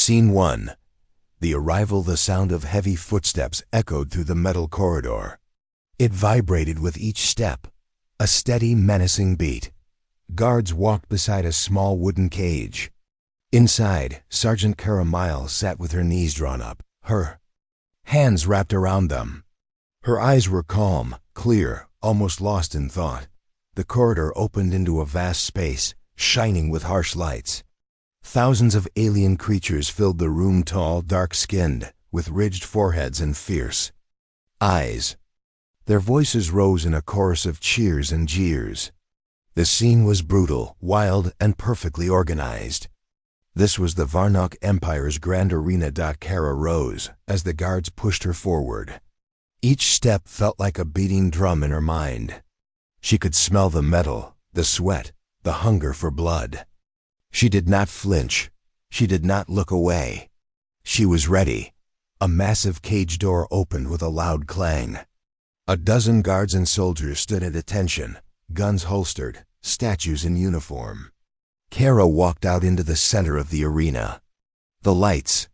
Scene 1. The arrival. The sound of heavy footsteps echoed through the metal corridor. It vibrated with each step, a steady, menacing beat. Guards walked beside a small wooden cage. Inside, Sergeant Kara Miles sat with her knees drawn up, her hands wrapped around them. Her eyes were calm, clear, almost lost in thought. The corridor opened into a vast space, shining with harsh lights. Thousands of alien creatures filled the room, tall, dark-skinned, with ridged foreheads and fierce eyes. Their voices rose in a chorus of cheers and jeers. The scene was brutal, wild, and perfectly organized. This was the Varnock Empire's grand arena. Kara rose as the guards pushed her forward. Each step felt like a beating drum in her mind. She could smell the metal, the sweat, the hunger for blood. She did not flinch. She did not look away. She was ready. A massive cage door opened with a loud clang. A dozen guards and soldiers stood at attention, guns holstered, statues in uniform. Kara walked out into the center of the arena. The lights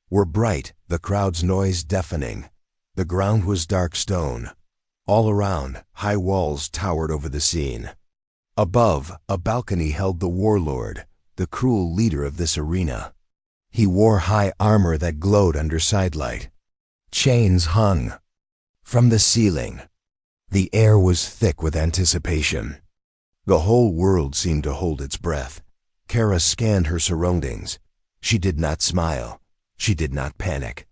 were bright, the crowd's noise deafening. The ground was dark stone. All around, high walls towered over the scene. Above, a balcony held the Warlord, the cruel leader of this arena. He wore high armor that glowed under sidelight. Chains hung from the ceiling. The air was thick with anticipation. The whole world seemed to hold its breath. Kara scanned her surroundings. She did not smile. She did not panic.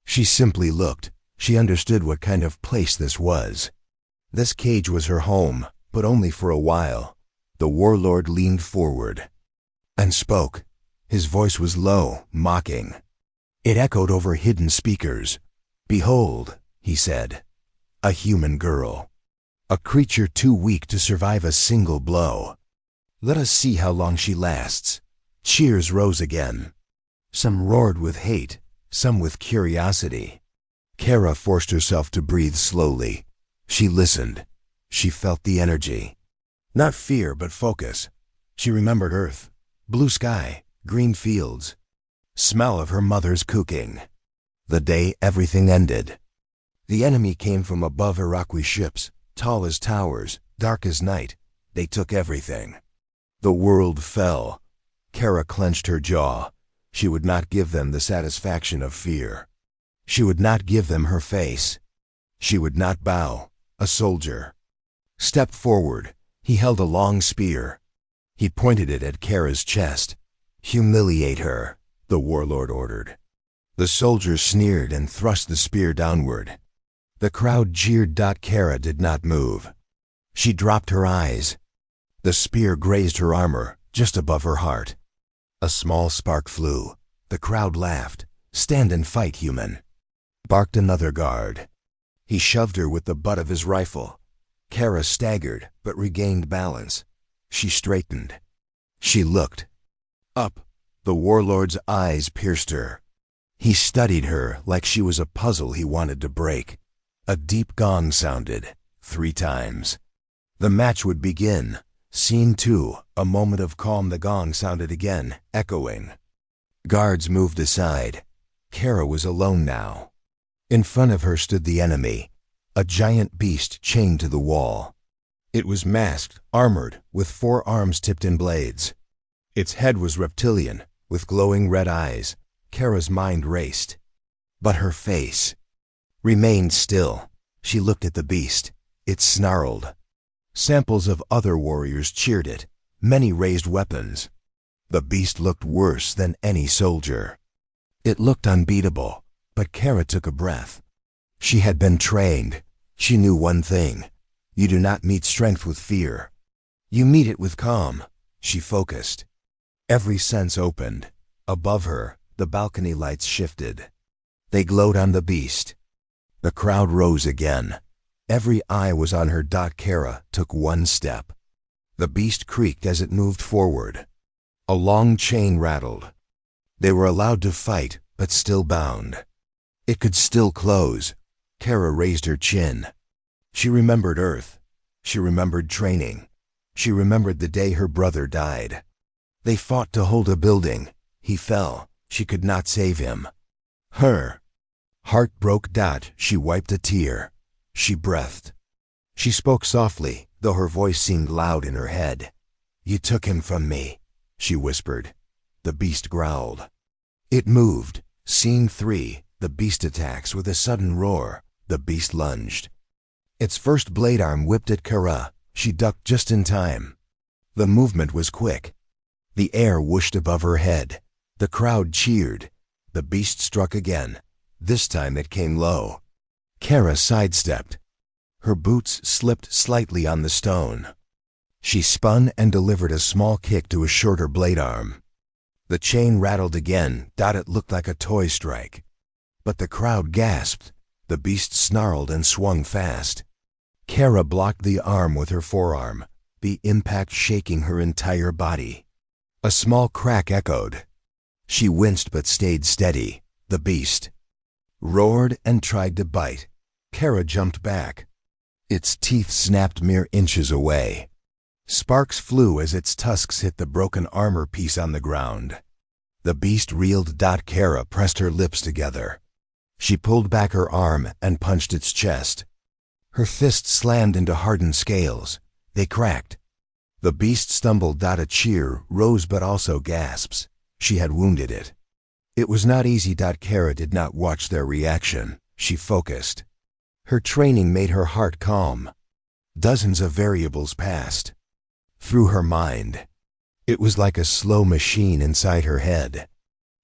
She simply looked. She understood what kind of place this was. This cage was her home, but only for a while. The Warlord leaned forward and spoke. His voice was low, mocking. It echoed over hidden speakers. "Behold," he said, "a human girl. A creature too weak to survive a single blow. Let us see how long she lasts." Cheers rose again. Some roared with hate, some with curiosity. Kara forced herself to breathe slowly. She listened. She felt the energy. Not fear, but focus. She remembered Earth, blue sky, green fields, smell of her mother's cooking. The day everything ended. The enemy came from above Iraqi ships, tall as towers, dark as night. They took everything. The world fell. Kara clenched her jaw. She would not give them the satisfaction of fear. She would not give them her face. She would not bow. A soldier stepped forward. He held a long spear. He pointed it at Kara's chest. "Humiliate her," the Warlord ordered. The soldier sneered and thrust the spear downward. The crowd jeered. Kara did not move. She dropped her eyes. The spear grazed her armor, just above her heart. A small spark flew. The crowd laughed. "Stand and fight, human," barked another guard. He shoved her with the butt of his rifle. Kara staggered, but regained balance. She straightened. She looked up. The Warlord's eyes pierced her. He studied her like she was a puzzle he wanted to break. A deep gong sounded 3 times. The match would begin. Scene 2, a moment of calm. The gong sounded again, echoing. Guards moved aside. Kara was alone now. In front of her stood the enemy, a giant beast chained to the wall. It was masked, armored, with 4 arms tipped in blades. Its head was reptilian, with glowing red eyes. Kara's mind raced. But her face remained still. She looked at the beast. It snarled. Samples of other warriors cheered it. Many raised weapons. The beast looked worse than any soldier. It looked unbeatable. But Kara took a breath. She had been trained. She knew one thing. You do not meet strength with fear. You meet it with calm. She focused. Every sense opened. Above her, the balcony lights shifted. They glowed on the beast. The crowd rose again. Every eye was on her. Kara took 1 step. The beast creaked as it moved forward. A long chain rattled. They were allowed to fight, but still bound. It could still close. Kara raised her chin. She remembered Earth. She remembered training. She remembered the day her brother died. They fought to hold a building. He fell. She could not save him. Her heart broke. She wiped a tear. She breathed. She spoke softly, though her voice seemed loud in her head. "You took him from me," she whispered. The beast growled. It moved. Scene 3. The beast attacks with a sudden roar. The beast lunged. Its first blade arm whipped at Kara. She ducked just in time. The movement was quick. The air whooshed above her head. The crowd cheered. The beast struck again. This time it came low. Kara sidestepped. Her boots slipped slightly on the stone. She spun and delivered a small kick to a shorter blade arm. The chain rattled again. It looked like a toy strike. But the crowd gasped. The beast snarled and swung fast. Kara blocked the arm with her forearm, the impact shaking her entire body. A small crack echoed. She winced but stayed steady. The beast roared and tried to bite. Kara jumped back. Its teeth snapped mere inches away. Sparks flew as its tusks hit the broken armor piece on the ground. The beast reeled. Kara pressed her lips together. She pulled back her arm and punched its chest. Her fist slammed into hardened scales. They cracked. The beast stumbled. A cheer rose but also gasps. She had wounded it. It was not easy. Kara did not watch their reaction. She focused. Her training made her heart calm. Dozens of variables passed through her mind. It was like a slow machine inside her head.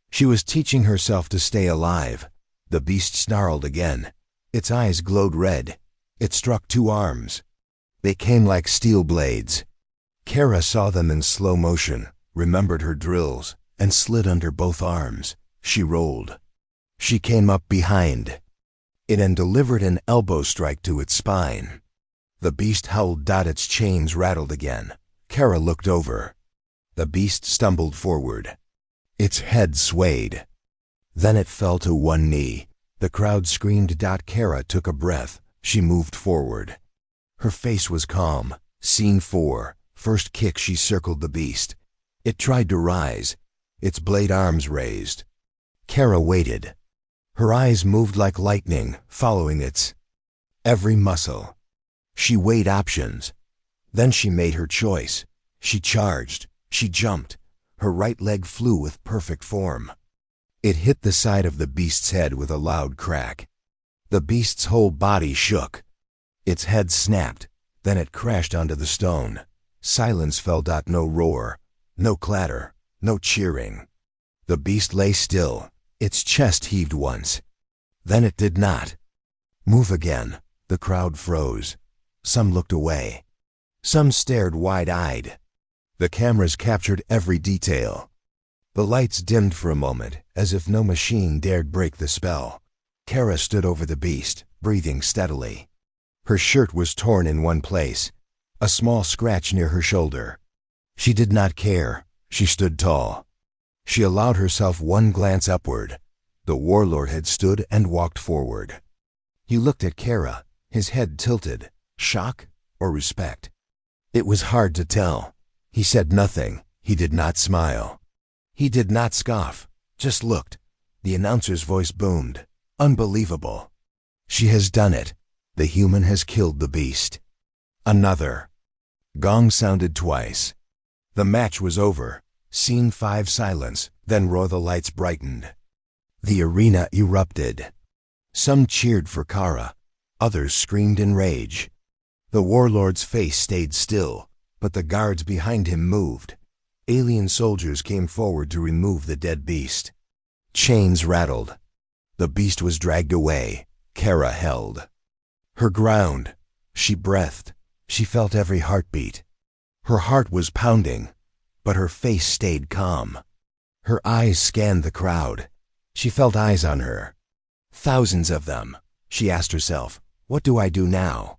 She was teaching herself to stay alive. The beast snarled again. Its eyes glowed red. It struck two arms. They came like steel blades. Kara saw them in slow motion, remembered her drills, and slid under both arms. She rolled. She came up behind it and delivered an elbow strike to its spine. The beast howled. Its chains rattled again. Kara looked over. The beast stumbled forward. Its head swayed. Then it fell to one knee. The crowd screamed. Kara took a breath. She moved forward. Her face was calm. Scene 4. First kick. She circled the beast. It tried to rise. Its blade arms raised. Kara waited. Her eyes moved like lightning, following its every muscle. She weighed options. Then she made her choice. She charged. She jumped. Her right leg flew with perfect form. It hit the side of the beast's head with a loud crack. The beast's whole body shook. Its head snapped. Then it crashed onto the stone. Silence fell. No roar. No clatter. No cheering. The beast lay still. Its chest heaved once. Then it did not move again. The crowd froze. Some looked away. Some stared wide-eyed. The cameras captured every detail. The lights dimmed for a moment, as if no machine dared break the spell. Kara stood over the beast, breathing steadily. Her shirt was torn in one place, a small scratch near her shoulder. She did not care. She stood tall. She allowed herself one glance upward. The warlord had stood and walked forward. He looked at Kara, his head tilted. Shock or respect? It was hard to tell. He said nothing. He did not smile. He did not scoff. Just looked. The announcer's voice boomed. Unbelievable. She has done it. The human has killed the beast. Another gong sounded twice. The match was over. Scene 5. Silence. Then roar. The lights brightened. The arena erupted. Some cheered for Kara. Others screamed in rage. The warlord's face stayed still, but the guards behind him moved. Alien soldiers came forward to remove the dead beast. Chains rattled. The beast was dragged away. Kara held her ground. She breathed. She felt every heartbeat. Her heart was pounding, but her face stayed calm. Her eyes scanned the crowd. She felt eyes on her. Thousands of them. She asked herself, what do I do now?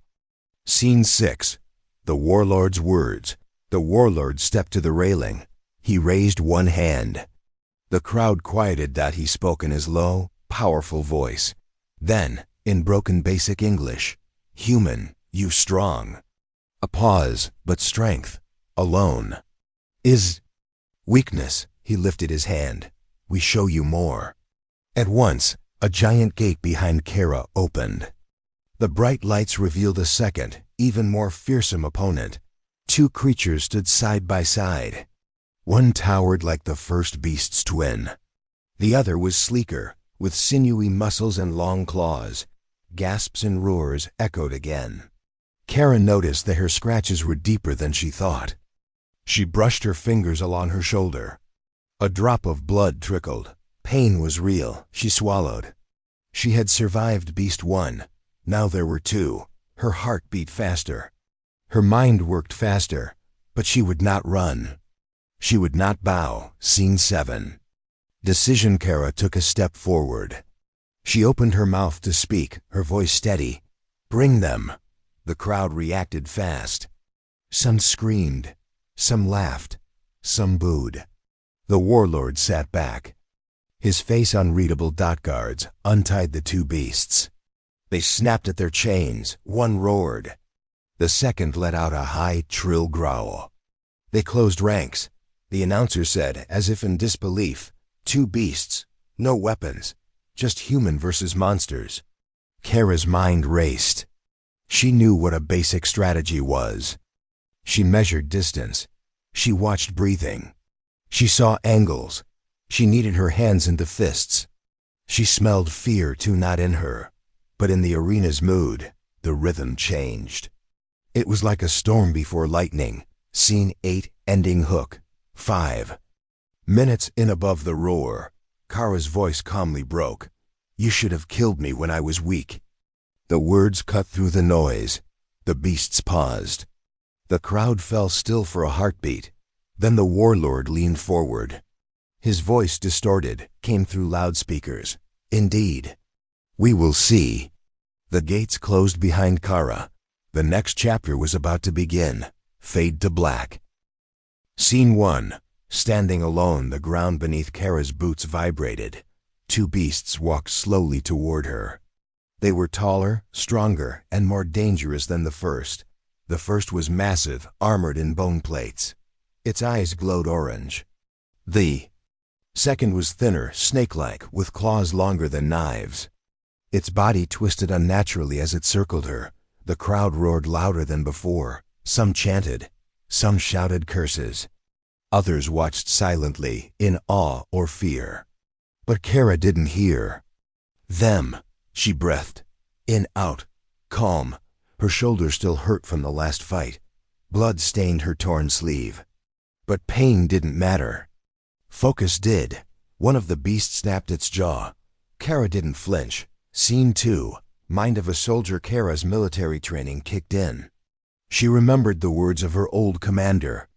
Scene 6. The warlord's words. The warlord stepped to the railing. He raised one hand. The crowd quieted. He spoke in his low, powerful voice. Then, in broken basic English, "Human, you strong." A pause, but strength, alone, is weakness. He lifted his hand. we show you more. At once, a giant gate behind Kara opened. The bright lights revealed a second, even more fearsome opponent. Two creatures stood side by side. One towered like the first beast's twin. The other was sleeker, with sinewy muscles and long claws. Gasps and roars echoed again. Kara noticed that her scratches were deeper than she thought. She brushed her fingers along her shoulder. A drop of blood trickled. Pain was real. She swallowed. She had survived Beast 1. Now there were 2. Her heart beat faster. Her mind worked faster, but she would not run. She would not bow. Scene 7. Decision. Kara took a step forward. She opened her mouth to speak, her voice steady. Bring them. The crowd reacted fast. Some screamed. Some laughed. Some booed. The warlord sat back. His face unreadable. Guards untied the 2 beasts. They snapped at their chains. One roared. The second let out a high, shrill growl. They closed ranks. The announcer said, as if in disbelief, 2 beasts, no weapons, just human versus monsters. Kara's mind raced. She knew what a basic strategy was. She measured distance. She watched breathing. She saw angles. She kneaded her hands into fists. She smelled fear too, not in her, but in the arena's mood. The rhythm changed. It was like a storm before lightning. Scene 8, ending hook. 5 minutes in. Above the roar, Kara's voice calmly broke. You should have killed me when I was weak. The words cut through the noise. The beasts paused. The crowd fell still for a heartbeat. Then the warlord leaned forward. His voice, distorted, came through loudspeakers. Indeed. We will see. The gates closed behind Kara. The next chapter was about to begin. Fade to black. Scene 1. Standing alone, the ground beneath Kara's boots vibrated. 2 beasts walked slowly toward her. They were taller, stronger, and more dangerous than the first. The first was massive, armored in bone plates. Its eyes glowed orange. The second was thinner, snake-like, with claws longer than knives. Its body twisted unnaturally as it circled her. The crowd roared louder than before. Some chanted. Some shouted curses. Others watched silently, in awe or fear. But Kara didn't hear. Them, she breathed. In, out, calm. Her shoulders still hurt from the last fight. Blood stained her torn sleeve. But pain didn't matter. Focus did. One of the beasts snapped its jaw. Kara didn't flinch. Scene 2. Mind of a soldier. Kara's military training kicked in. She remembered the words of her old commander.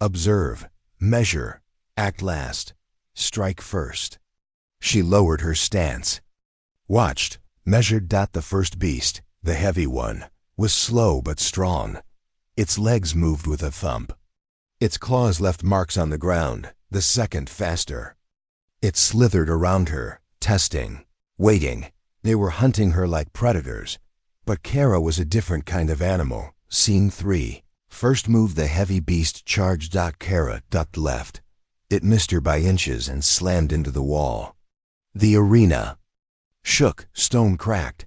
Observe, measure, act last, strike first. She lowered her stance. Watched, measured. The first beast, the heavy one, was slow but strong. Its legs moved with a thump. Its claws left marks on the ground. The second faster. It slithered around her, testing, waiting. They were hunting her like predators. But Kara was a different kind of animal. Scene 3. First move. The heavy beast charged. Kara ducked left. It missed her by inches and slammed into the wall. The arena shook, stone cracked.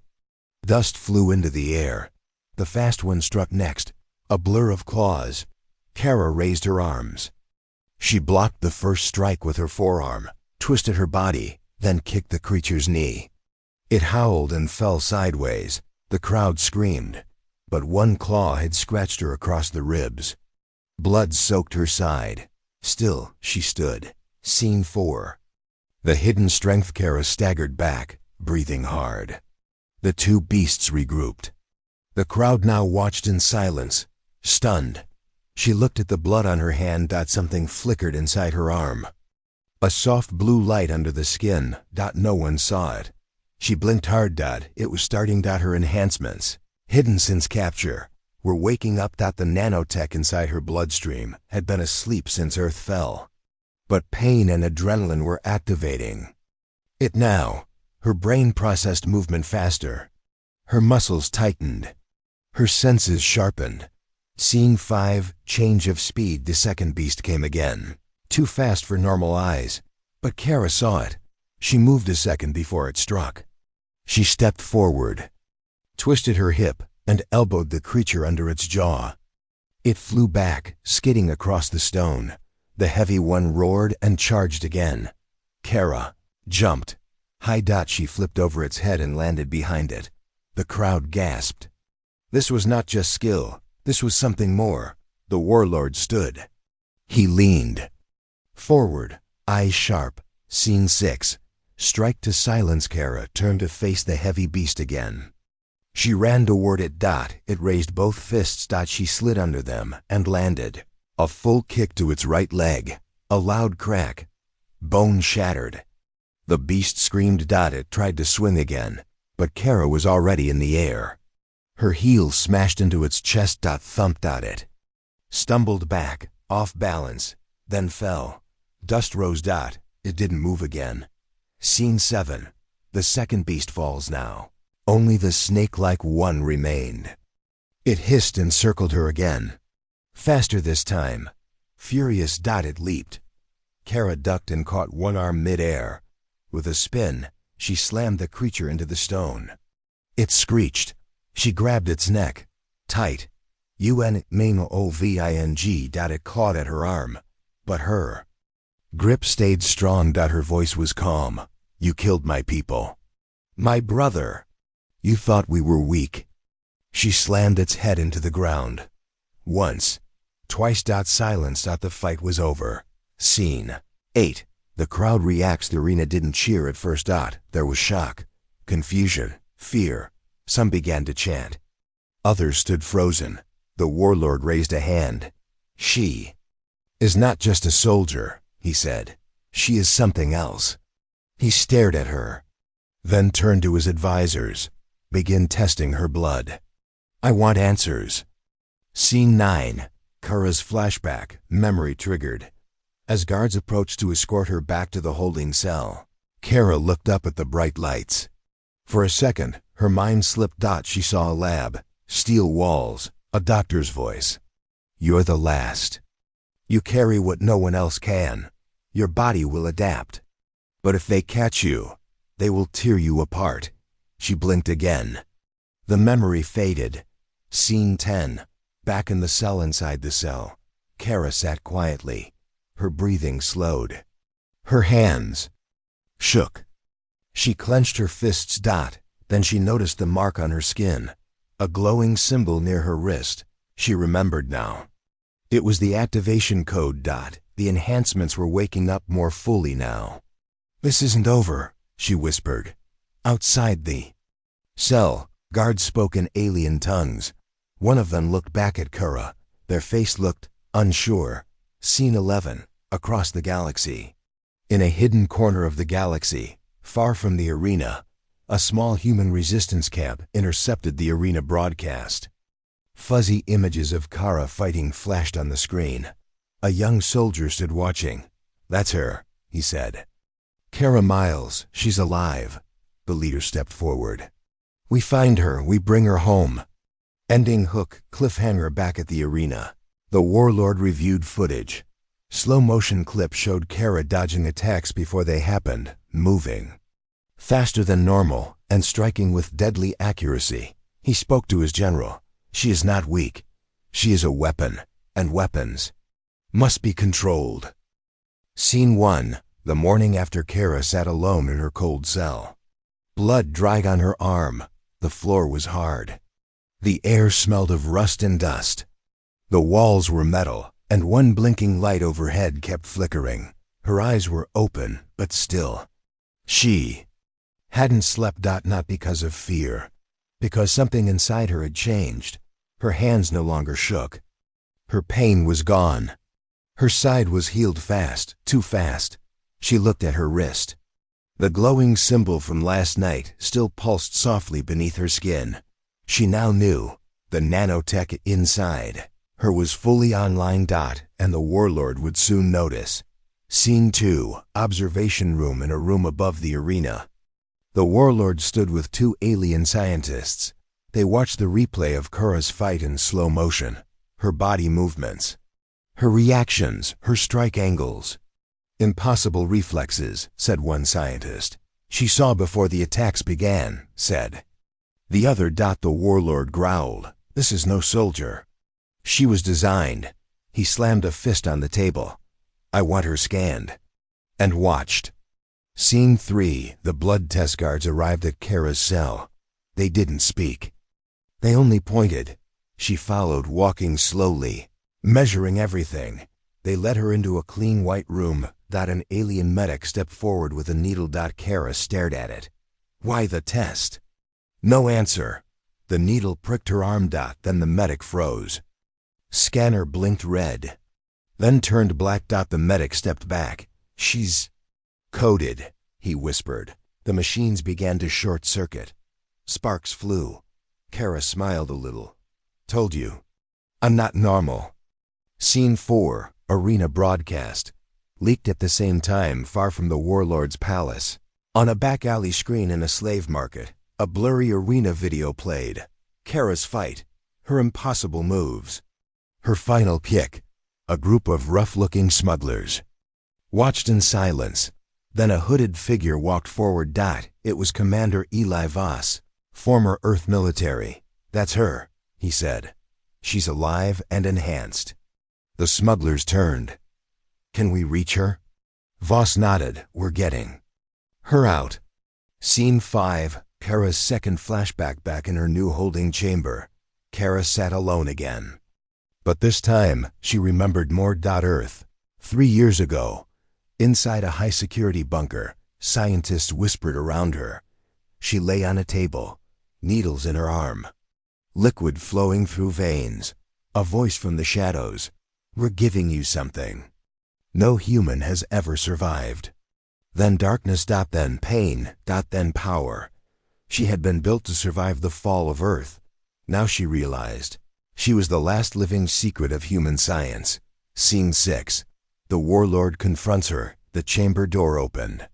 Dust flew into the air. The fast one struck next, a blur of claws. Kara raised her arms. She blocked the first strike with her forearm, twisted her body, then kicked the creature's knee. It howled and fell sideways. The crowd screamed, but one claw had scratched her across the ribs. Blood soaked her side. Still, she stood. Scene 4. The hidden strength. Kara staggered back, breathing hard. The 2 beasts regrouped. The crowd now watched in silence, stunned. She looked at the blood on her hand. Something flickered inside her arm. A soft blue light under the skin. No one saw it. She blinked hard. It was starting. Her enhancements, hidden since capture, were waking up. The nanotech inside her bloodstream had been asleep since Earth fell. But pain and adrenaline were activating it now. Her brain processed movement faster. Her muscles tightened. Her senses sharpened. Scene 5. Change of speed. The second beast came again. Too fast for normal eyes. But Kara saw it. She moved a second before it struck. She stepped forward, twisted her hip, and elbowed the creature under its jaw. It flew back, skidding across the stone. The heavy one roared and charged again. Kara jumped. High dot she flipped over its head and landed behind it. The crowd gasped. This was not just skill. This was something more. The warlord stood. He leaned forward, eyes sharp. Scene 6. Strike to silence. Kara turned to face the heavy beast again. She ran toward it. It raised both fists. She slid under them and landed. A full kick to its right leg. A loud crack. Bone shattered. The beast screamed. It tried to swing again, but Kara was already in the air. Her heel smashed into its chest. Thumped. It stumbled back, off balance, then fell. Dust rose. It didn't move again. Scene 7. The second beast falls now. Only the snake-like one remained. It hissed and circled her again. Faster this time. Furious. It leaped. Kara ducked and caught one arm mid-air. With a spin, she slammed the creature into the stone. It screeched. She grabbed its neck. Tight. UNMAINOVING. It caught at her arm. But her grip stayed strong. Her voice was calm. You killed my people. My brother. You thought we were weak. She slammed its head into the ground. Once. Twice. Silence. The fight was over. Scene 8. The crowd reacts. The arena didn't cheer at first. There was shock, confusion, fear. Some began to chant. Others stood frozen. The warlord raised a hand. She is not just a soldier, he said. She is something else. He stared at her, then turned to his advisors. Begin testing her blood. I want answers. Scene 9. Kara's flashback, memory triggered. As guards approached to escort her back to the holding cell, Kara looked up at the bright lights. For a second, her mind slipped. She saw a lab, steel walls, a doctor's voice. You're the last. You carry what no one else can. Your body will adapt. But if they catch you, they will tear you apart. She blinked again. The memory faded. Scene 10. Back in the cell. Inside the cell, Kara sat quietly. Her breathing slowed. Her hands shook. She clenched her fists. Then she noticed the mark on her skin. A glowing symbol near her wrist. She remembered now. It was the activation code. The enhancements were waking up more fully now. This isn't over, she whispered. Outside the cell, guards spoke in alien tongues. One of them looked back at Kara. Their face looked unsure. Scene 11. Across the galaxy. In a hidden corner of the galaxy, far from the arena, a small human resistance camp intercepted the arena broadcast. Fuzzy images of Kara fighting flashed on the screen. A young soldier stood watching. That's her, he said. Kara Miles, she's alive. The leader stepped forward. We find her, we bring her home. Ending hook, cliffhanger. Back at the arena, the warlord reviewed footage. Slow motion clip showed Kara dodging attacks before they happened, moving faster than normal and striking with deadly accuracy. He spoke to his general. She is not weak. She is a weapon, and weapons must be controlled. Scene 1. The morning after. Kara sat alone in her cold cell. Blood dried on her arm. The floor was hard. The air smelled of rust and dust. The walls were metal, and one blinking light overhead kept flickering. Her eyes were open, but still. She hadn't slept. Not because of fear, because something inside her had changed. Her hands no longer shook. Her pain was gone. Her side was healed fast, too fast. She looked at her wrist. The glowing symbol from last night still pulsed softly beneath her skin. She now knew the nanotech inside her was fully online. And the warlord would soon notice. Scene 2. Observation room. In a room above the arena, the warlord stood with 2 alien scientists. They watched the replay of Kara's fight in slow motion. Her body movements, her reactions, her strike angles. Impossible reflexes, said one scientist. She saw before the attacks began, said. The other. The warlord growled. This is no soldier. She was designed. He slammed a fist on the table. I want her scanned. And watched. Scene 3. The blood test guards arrived at Kara's cell. They didn't speak. They only pointed. She followed, walking slowly, measuring everything. They led her into a clean white room. An alien medic stepped forward with a needle. Kara stared at it. Why the test? No answer. The needle pricked her arm. Then the medic froze. Scanner blinked red. Then turned black. The medic stepped back. She's coded, he whispered. The machines began to short circuit. Sparks flew. Kara smiled a little. Told you. I'm not normal. Scene 4. Arena broadcast. Leaked at the same time, far from the warlord's palace. On a back alley screen in a slave market, a blurry arena video played. Kara's fight. Her impossible moves. Her final kick. A group of rough-looking smugglers. Watched in silence. Then a hooded figure walked forward. It was Commander Eli Voss, former Earth military. That's her, he said. She's alive and enhanced. The smugglers turned. Can we reach her? Voss nodded. We're getting her out. Scene 5. Kara's second flashback. Back in her new holding chamber. Kara sat alone again. But this time, she remembered more. Earth. 3 years ago. Inside a high-security bunker, scientists whispered around her. She lay on a table, needles in her arm. Liquid flowing through veins. A voice from the shadows. We're giving you something. No human has ever survived. Then darkness. Then pain. Then power. She had been built to survive the fall of Earth. Now she realized. She was the last living secret of human science. Scene 6. The warlord confronts her. The chamber door opened.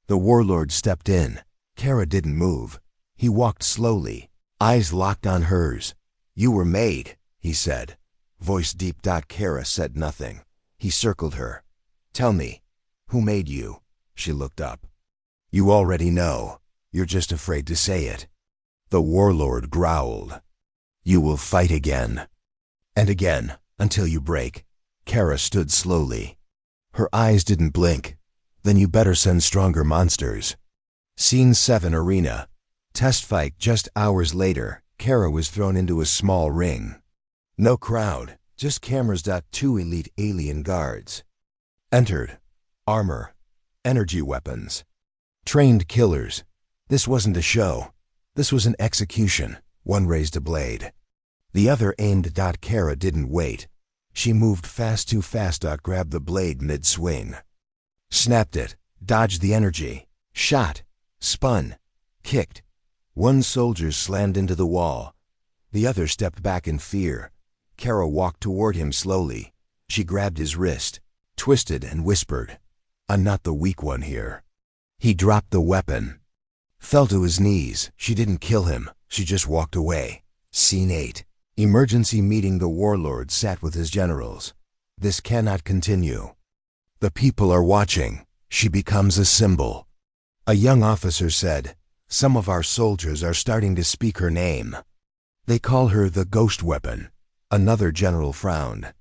The warlord stepped in. Kara didn't move. He walked slowly, eyes locked on hers. You were made, he said. Voice deep. Kara said nothing. He circled her. Tell me, who made you? She looked up. You already know. You're just afraid to say it. The warlord growled. You will fight again. And again, until you break. Kara stood slowly. Her eyes didn't blink. Then you better send stronger monsters. Scene 7. Arena. Test fight. Just hours later, Kara was thrown into a small ring. No crowd, just cameras. 2 elite alien guards. Entered. Armor. Energy weapons. Trained killers. This wasn't a show. This was an execution. One raised a blade. The other aimed. Kara didn't wait. She moved fast, too fast. Grabbed the blade mid-swing. Snapped it. Dodged the energy. Shot. Spun. Kicked. One soldier slammed into the wall. The other stepped back in fear. Kara walked toward him slowly. She grabbed his wrist, twisted and whispered, I'm not the weak one here. He dropped the weapon. Fell to his knees. She didn't kill him. She just walked away. Scene 8. Emergency meeting. The warlord sat with his generals. This cannot continue. The people are watching. She becomes a symbol. A young officer said, some of our soldiers are starting to speak her name. They call her the ghost weapon. Another general frowned.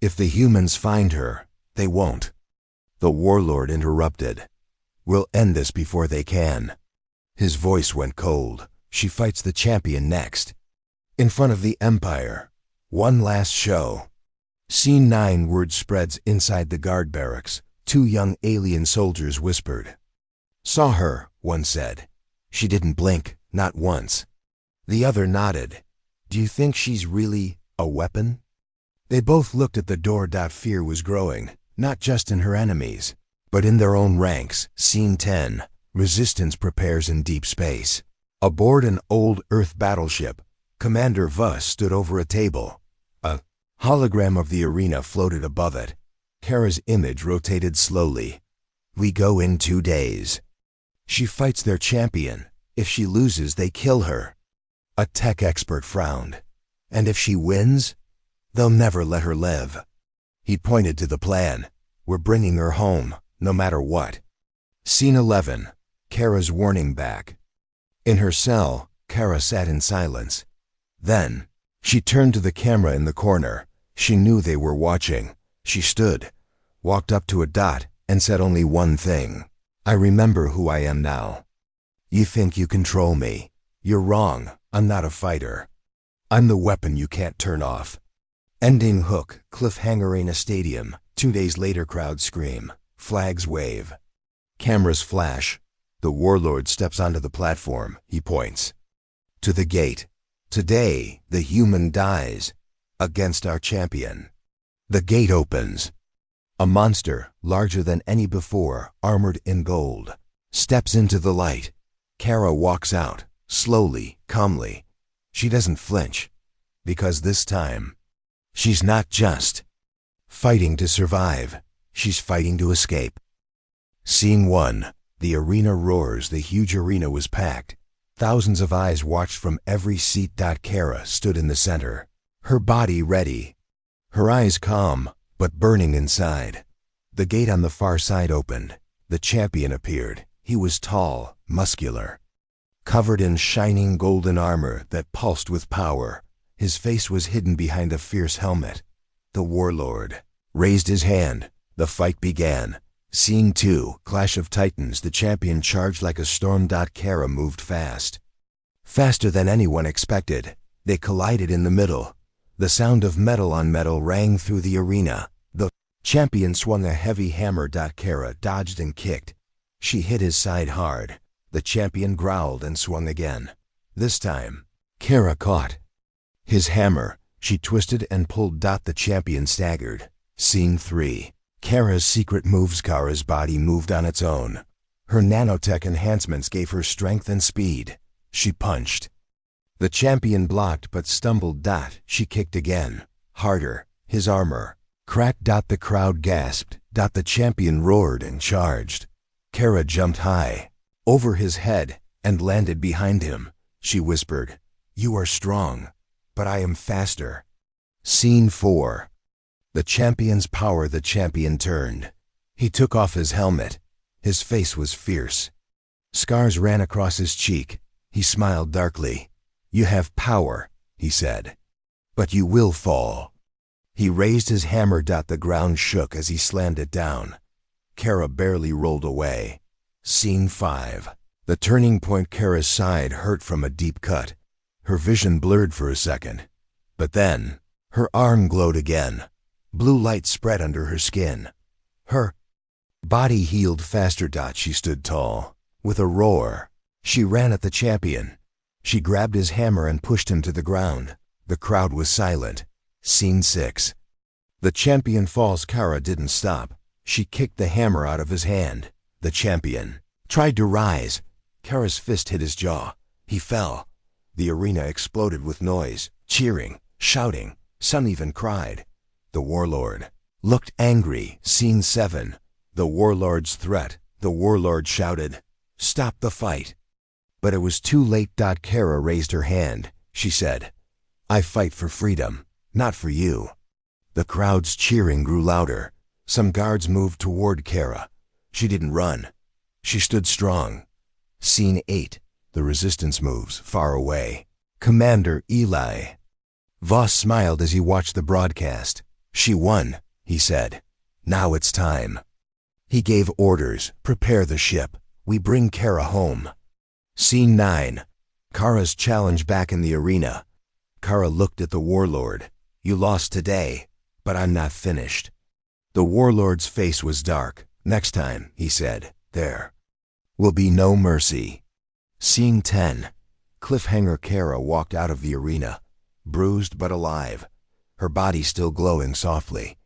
If the humans find her, they won't. The warlord interrupted. We'll end this before they can. His voice went cold. She fights the champion next. In front of the Empire. One last show. Scene 9. Word spreads inside the guard barracks. 2 young alien soldiers whispered. Saw her, one said. She didn't blink, not once. The other nodded. Do you think she's really a weapon? They both looked at the door. Fear was growing, not just in her enemies, but in their own ranks. Scene 10. Resistance prepares in deep space. Aboard an old Earth battleship, Commander Voss stood over a table. A hologram of the arena floated above it. Kara's image rotated slowly. We go in 2 days. She fights their champion. If she loses, they kill her. A tech expert frowned. And if she wins, they'll never let her live. He pointed to the plan. We're bringing her home, no matter what. Scene 11. Kara's warning back. In her cell, Kara sat in silence. Then, she turned to the camera in the corner. She knew they were watching. She stood, walked up to a dot, and said only one thing. I remember who I am now. You think you control me. You're wrong. I'm not a fighter. I'm the weapon you can't turn off. Ending hook, cliffhanger in a stadium. 2 days later, crowds scream. Flags wave. Cameras flash. The warlord steps onto the platform. He points to the gate. Today, the human dies against our champion. The gate opens. A monster, larger than any before, armored in gold, steps into the light. Kara walks out, slowly, calmly. She doesn't flinch, because this time, she's not just fighting to survive. She's fighting to escape. Scene 1. The arena roars. The huge arena was packed. Thousands of eyes watched from every seat. Kara stood in the center, her body ready, her eyes calm, but burning inside. The gate on the far side opened. The champion appeared. He was tall, muscular, covered in shining golden armor that pulsed with power. His face was hidden behind a fierce helmet. The warlord raised his hand. The fight began. Scene 2. Clash of Titans. The champion charged like a storm. Kara moved fast. Faster than anyone expected. They collided in the middle. The sound of metal on metal rang through the arena. The champion swung a heavy hammer. Kara dodged and kicked. She hit his side hard. The champion growled and swung again. This time, Kara caught his hammer. She twisted and pulled. The champion staggered. Scene 3. Kara's secret moves. Kara's body moved on its own. Her nanotech enhancements gave her strength and speed. She punched. The champion blocked but stumbled. She kicked again, harder. His armor cracked. The crowd gasped. The champion roared and charged. Kara jumped high, over his head, and landed behind him. She whispered, "You are strong, but I am faster." Scene 4. The champion's power. The champion turned. He took off his helmet. His face was fierce. Scars ran across his cheek. He smiled darkly. "You have power," he said, "but you will fall." He raised his hammer. The ground shook as he slammed it down. Kara barely rolled away. Scene 5. The turning point. Kara's side hurt from a deep cut. Her vision blurred for a second. But then, her arm glowed again. Blue light spread under her skin. Her body healed faster. She stood tall. With a roar, she ran at the champion. She grabbed his hammer and pushed him to the ground. The crowd was silent. Scene 6. The champion falls. Kara didn't stop. She kicked the hammer out of his hand. The champion tried to rise. Kara's fist hit his jaw. He fell. The arena exploded with noise, cheering, shouting. Some even cried. The warlord looked angry. Scene 7. The warlord's threat. The warlord shouted, "Stop the fight." But it was too late. Kara raised her hand. She said, "I fight for freedom, not for you." The crowd's cheering grew louder. Some guards moved toward Kara. She didn't run. She stood strong. Scene 8. The resistance moves, far away. Commander Eli Voss smiled as he watched the broadcast. "She won," he said. "Now it's time." He gave orders. "Prepare the ship. We bring Kara home." Scene 9. Kara's challenge back in the arena. Kara looked at the warlord. "You lost today, but I'm not finished." The warlord's face was dark. "Next time," he said, "there will be no mercy." Scene 10. Cliffhanger. Kara walked out of the arena, bruised but alive, her body still glowing softly.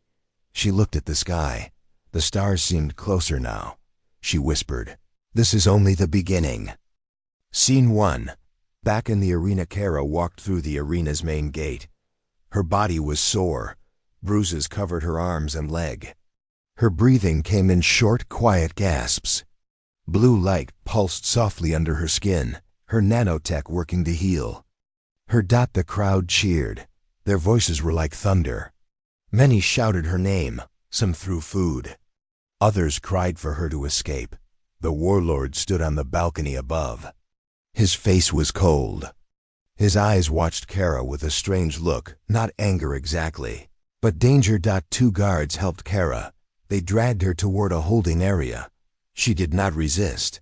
She looked at the sky. The stars seemed closer now. She whispered, "This is only the beginning." Scene 1. Back in the arena. Kara walked through the arena's main gate. Her body was sore. Bruises covered her arms and leg. Her breathing came in short, quiet gasps. Blue light pulsed softly under her skin, her nanotech working to heal. The crowd cheered. Their voices were like thunder. Many shouted her name. Some threw food. Others cried for her to escape. The Warlord stood on the balcony above. His face was cold. His eyes watched Kara with a strange look, not anger exactly, but danger. Two guards helped Kara. They dragged her toward a holding area. She did not resist.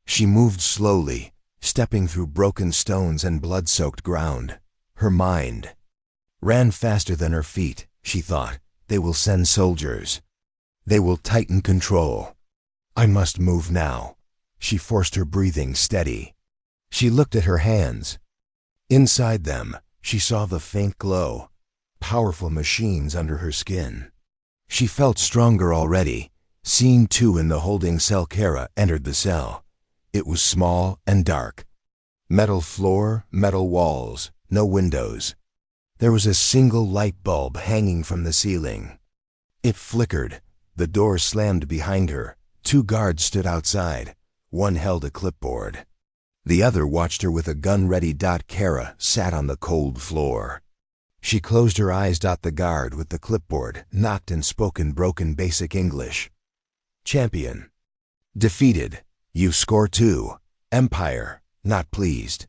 She moved slowly, stepping through broken stones and blood-soaked ground. Her mind ran faster than her feet. She thought, they will send soldiers. They will tighten control. I must move now. She forced her breathing steady. She looked at her hands. Inside them, she saw the faint glow, powerful machines under her skin. She felt stronger already. Scene 2 in the holding cell. Kara entered the cell. It was small and dark. Metal floor, metal walls, no windows. There was a single light bulb hanging from the ceiling. It flickered. The door slammed behind her. Two guards stood outside. One held a clipboard. The other watched her with a gun ready. Kara sat on the cold floor. She closed her eyes. The guard with the clipboard knocked and spoke in broken basic English. Champion. Defeated. You score 2. Empire. Not pleased.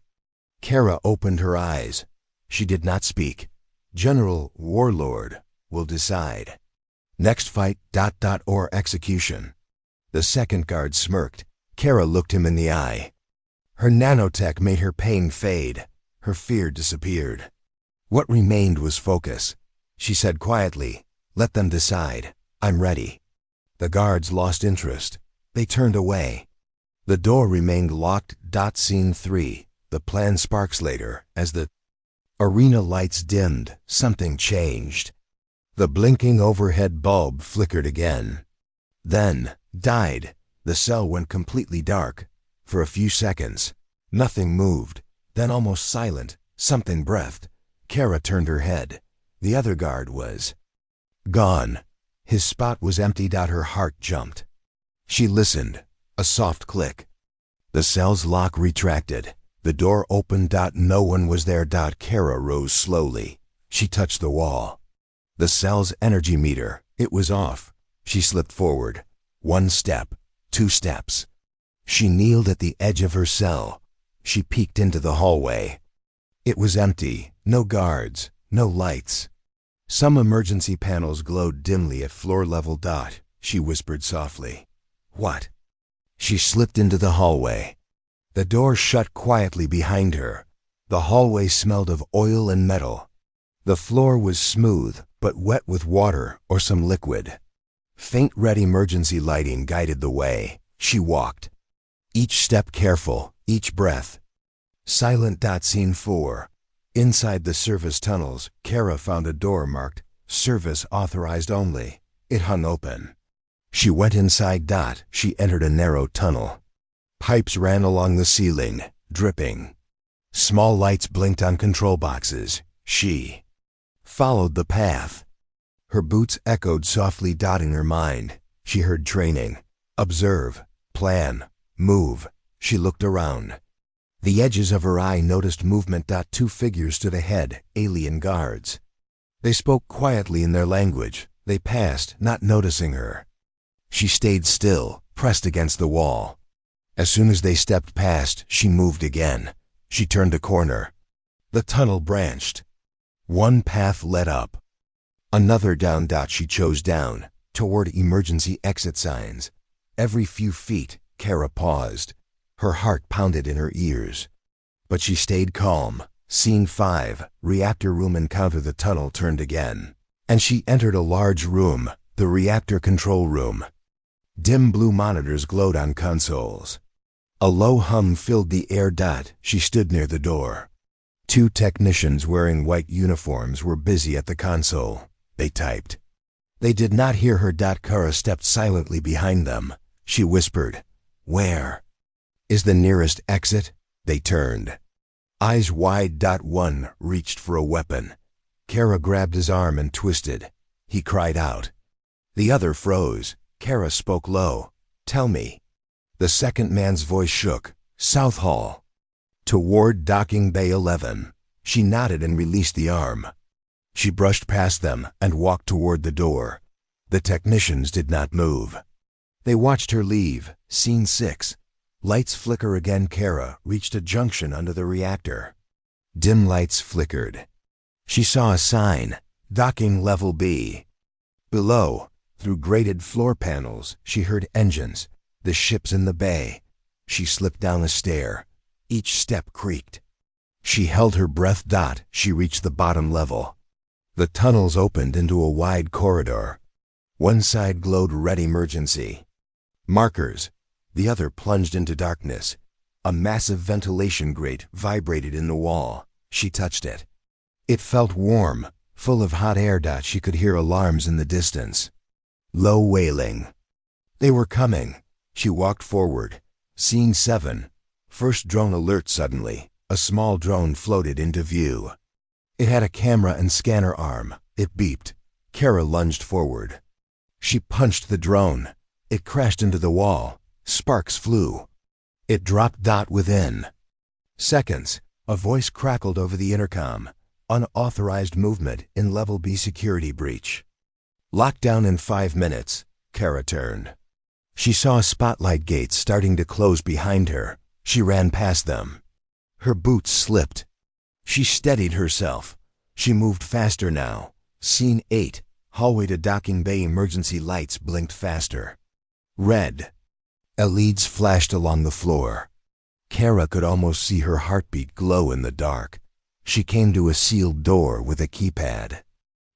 Kara opened her eyes. She did not speak. General Warlord will decide. Next fight. Or execution. The second guard smirked. Kara looked him in the eye. Her nanotech made her pain fade. Her fear disappeared. What remained was focus. She said quietly, "Let them decide. I'm ready." The guards lost interest. They turned away. The door remained locked. Scene 3. The plan sparks later. As the arena lights dimmed, something changed. The blinking overhead bulb flickered again. Then, died. The cell went completely dark. For a few seconds, nothing moved. Then almost silent, something breathed. Kara turned her head. The other guard was gone. His spot was empty. Her heart jumped. She listened. A soft click. The cell's lock retracted. The door opened. No one was there. Kara rose slowly. She touched the wall. The cell's energy meter, it was off. She slipped forward. 1 step, 2 steps. She kneeled at the edge of her cell. She peeked into the hallway. It was empty. No guards, no lights. Some emergency panels glowed dimly at floor level. She whispered softly. What? She slipped into the hallway. The door shut quietly behind her. The hallway smelled of oil and metal. The floor was smooth, but wet with water or some liquid. Faint red emergency lighting guided the way. She walked. Each step careful, each breath silent. Scene 4. Inside the service tunnels, Kara found a door marked Service Authorized Only. It hung open. She went inside. She entered a narrow tunnel. Pipes ran along the ceiling, dripping. Small lights blinked on control boxes. She followed the path. Her boots echoed softly. In her mind, she heard training. Observe, plan, move. She looked around. The edges of her eye noticed movement. 2 figures stood ahead, alien guards. They spoke quietly in their language. They passed, not noticing her. She stayed still, pressed against the wall. As soon as they stepped past, she moved again. She turned a corner. The tunnel branched. One path led up. Another down. She chose down, toward emergency exit signs. Every few feet, Kara paused. Her heart pounded in her ears. But she stayed calm. Scene 5, reactor room encounter. The tunnel turned again. And she entered a large room, the reactor control room. Dim blue monitors glowed on consoles. A low hum filled the air. She stood near the door. 2 technicians wearing white uniforms were busy at the console. They typed. They did not hear her. Kara stepped silently behind them. She whispered, "Where is the nearest exit?" They turned. Eyes wide. One reached for a weapon. Kara grabbed his arm and twisted. He cried out. The other froze. Kara spoke low. "Tell me." The second man's voice shook. "South Hall." Toward docking bay 11. She nodded and released the arm. She brushed past them and walked toward the door. The technicians did not move. They watched her leave. Scene 6. Lights flicker again. Kara reached a junction under the reactor. Dim lights flickered. She saw a sign, Docking Level B. Below, through grated floor panels, she heard engines, the ships in the bay. She slipped down a stair. Each step creaked. She held her breath. She reached the bottom level. The tunnels opened into a wide corridor. One side glowed red emergency markers. The other plunged into darkness. A massive ventilation grate vibrated in the wall. She touched it. It felt warm, full of hot air. She could hear alarms in the distance. Low wailing. They were coming. She walked forward. Scene 7. First drone alert. Suddenly, a small drone floated into view. It had a camera and scanner arm. It beeped. Kara lunged forward. She punched the drone. It crashed into the wall. Sparks flew. It dropped. Within seconds, a voice crackled over the intercom. Unauthorized movement in Level B security breach. Lockdown in 5 minutes. Kara turned. She saw spotlight gates starting to close behind her. She ran past them. Her boots slipped. She steadied herself. She moved faster now. Scene 8. Hallway to docking bay. Emergency lights blinked faster. Red. LEDs flashed along the floor. Kara could almost see her heartbeat glow in the dark. She came to a sealed door with a keypad.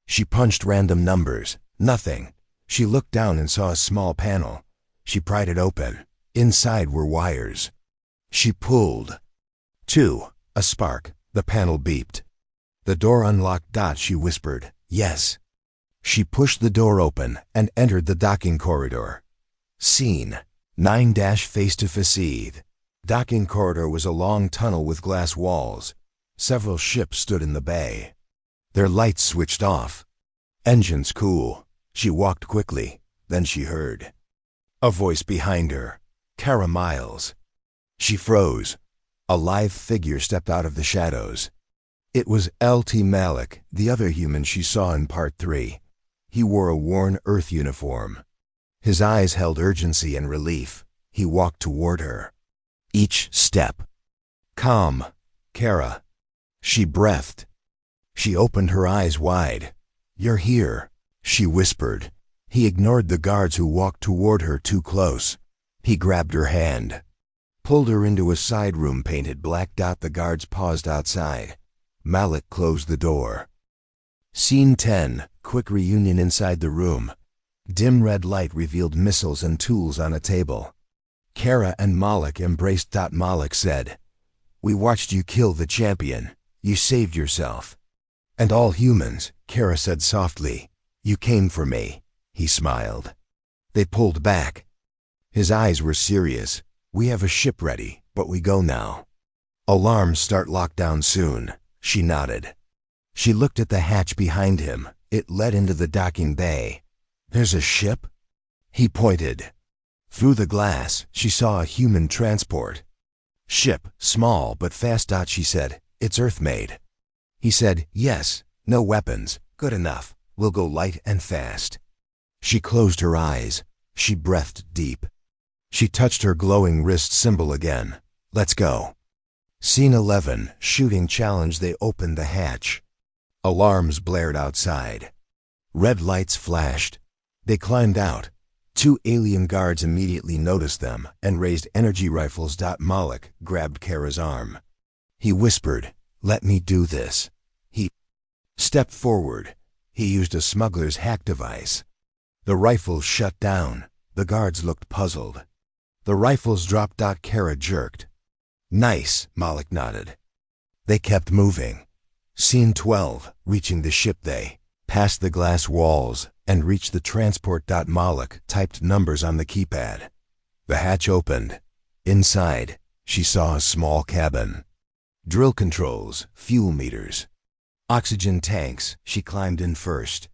She punched random numbers. Nothing. She looked down and saw a small panel. She pried it open. Inside were wires. She pulled. 2. A spark. The panel beeped. The door unlocked. She whispered, "Yes." She pushed the door open and entered the docking corridor. Scene 9. Face to facade. Docking corridor was a long tunnel with glass walls. Several ships stood in the bay. Their lights switched off. Engines cool. She walked quickly. Then she heard a voice behind her. Kara Miles. She froze. A lithe figure stepped out of the shadows. It was Lt. Malik, the other human she saw in Part 3. He wore a worn Earth uniform. His eyes held urgency and relief. He walked toward her. Each step. Calm, Kara. She breathed. She opened her eyes wide. "You're here," she whispered. He ignored the guards who walked toward her too close. He grabbed her hand, pulled her into a side room painted black. The guards paused outside. Malik closed the door. Scene 10. Quick reunion inside the room. Dim red light revealed missiles and tools on a table. Kara and Malik embraced. Malik said, "We watched you kill the champion. You saved yourself." "And all humans," Kara said softly. "You came for me." He smiled. They pulled back. His eyes were serious. "We have a ship ready, but we go now. Alarms start lockdown soon." She nodded. She looked at the hatch behind him. It led into the docking bay. "There's a ship?" He pointed. Through the glass, she saw a human transport. "Ship, small but fast." She said, "It's Earth-made." He said, "Yes, no weapons. Good enough. We'll go light and fast." She closed her eyes. She breathed deep. She touched her glowing wrist symbol again. "Let's go." Scene 11. Shooting challenge. They opened the hatch. Alarms blared outside. Red lights flashed. They climbed out. 2 alien guards immediately noticed them and raised energy rifles. Malik grabbed Kara's arm. He whispered, "Let me do this." He stepped forward. He used a smuggler's hack device. The rifles shut down. The guards looked puzzled. The rifles dropped. Kara jerked. "Nice," Malik nodded. They kept moving. Scene 12. Reaching the ship. They passed the glass walls and reached the transport. Malik typed numbers on the keypad. The hatch opened. Inside, she saw a small cabin. Drill controls, fuel meters, oxygen tanks. She climbed in first.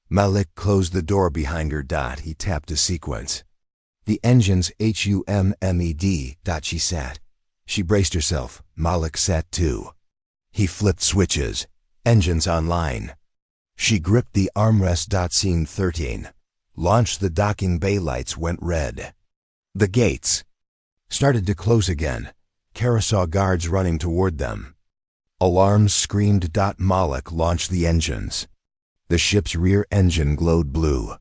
Malik closed the door behind her. He tapped a sequence. The engines HUMMED. She sat. She braced herself. Malik sat too. He flipped switches. Engines online. She gripped the armrest. Scene 13. Launched. The docking bay lights went red. The gates started to close again. Kara saw guards running toward them. Alarms screamed. Moloch launched the engines. The ship's rear engine glowed blue.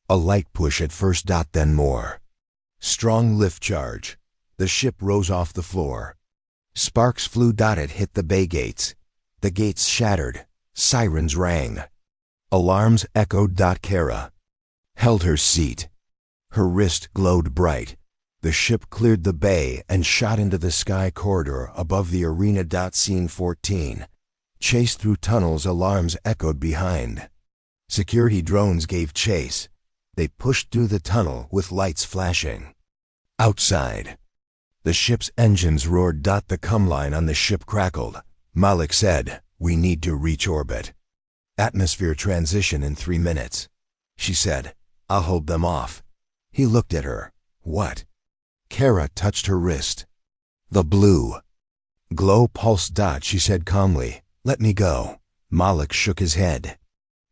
A light push at first. Then more. Strong lift charge. The ship rose off the floor. Sparks flew. It hit the bay gates. The gates shattered. Sirens rang. Alarms echoed. Kara held her seat. Her wrist glowed bright. The ship cleared the bay and shot into the sky corridor above the arena. Scene 14. Chase through tunnels. Alarms echoed behind. Security drones gave chase. They pushed through the tunnel with lights flashing. Outside, the ship's engines roared. The cum line on the ship crackled. Moloch said, "We need to reach orbit. Atmosphere transition in 3 minutes." She said, "I'll hold them off." He looked at her. "What?" Kara touched her wrist. The blue glow pulsed. She said calmly, "Let me go." Moloch shook his head.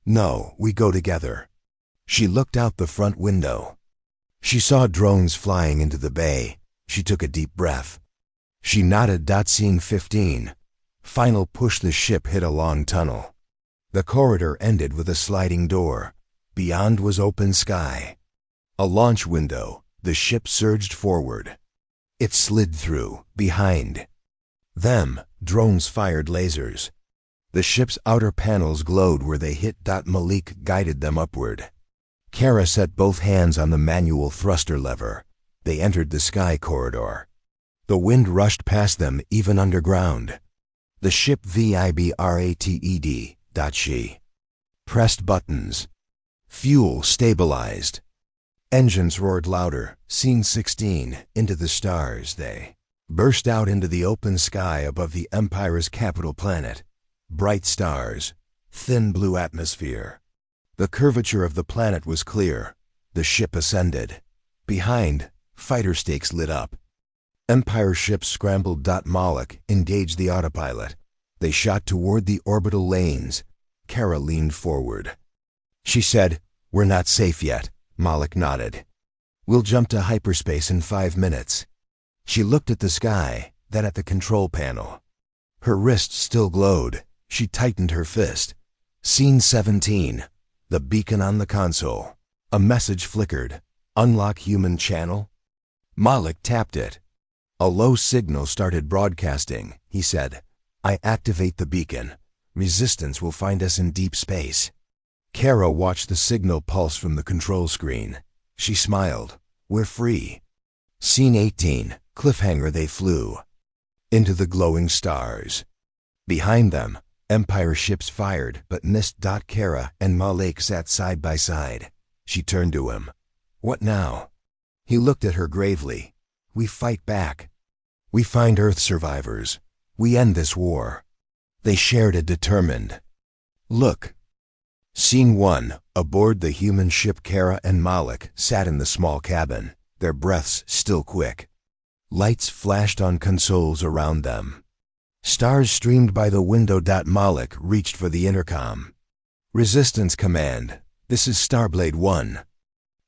"No, we go together." She looked out the front window. She saw drones flying into the bay. She took a deep breath. She nodded. Scene 15. Final push. The ship hit a long tunnel. The corridor ended with a sliding door. Beyond was open sky. A launch window. The ship surged forward. It slid through. Behind them, drones fired lasers. The ship's outer panels glowed where they hit. Malik guided them upward. Kara set both hands on the manual thruster lever. They entered the sky corridor. The wind rushed past them even underground. The ship vibrated. She pressed buttons. Fuel stabilized. Engines roared louder. Scene 16. Into the stars. They burst out into the open sky above the Empire's capital planet. Bright stars. Thin blue atmosphere. The curvature of the planet was clear. The ship ascended. Behind, fighter stakes lit up. Empire ships scrambled. Moloch engaged the autopilot. They shot toward the orbital lanes. Kara leaned forward. She said, "We're not safe yet." Moloch nodded. "We'll jump to hyperspace in 5 minutes." She looked at the sky, then at the control panel. Her wrist still glowed. She tightened her fist. Scene 17. The beacon on the console. A message flickered. "Unlock human channel." Moloch tapped it. A low signal started broadcasting. He said, "I activate the beacon. Resistance will find us in deep space." Kara watched the signal pulse from the control screen. She smiled. "We're free." Scene 18. Cliffhanger. They flew into the glowing stars. Behind them, Empire ships fired but missed. Kara and Malik sat side by side. She turned to him. "What now?" He looked at her gravely. "We fight back. We find Earth survivors. We end this war." They shared a determined look. Scene 1. Aboard the human ship. Kara and Moloch sat in the small cabin, their breaths still quick. Lights flashed on consoles around them. Stars streamed by the window. Moloch reached for the intercom. "Resistance command. This is Starblade 1.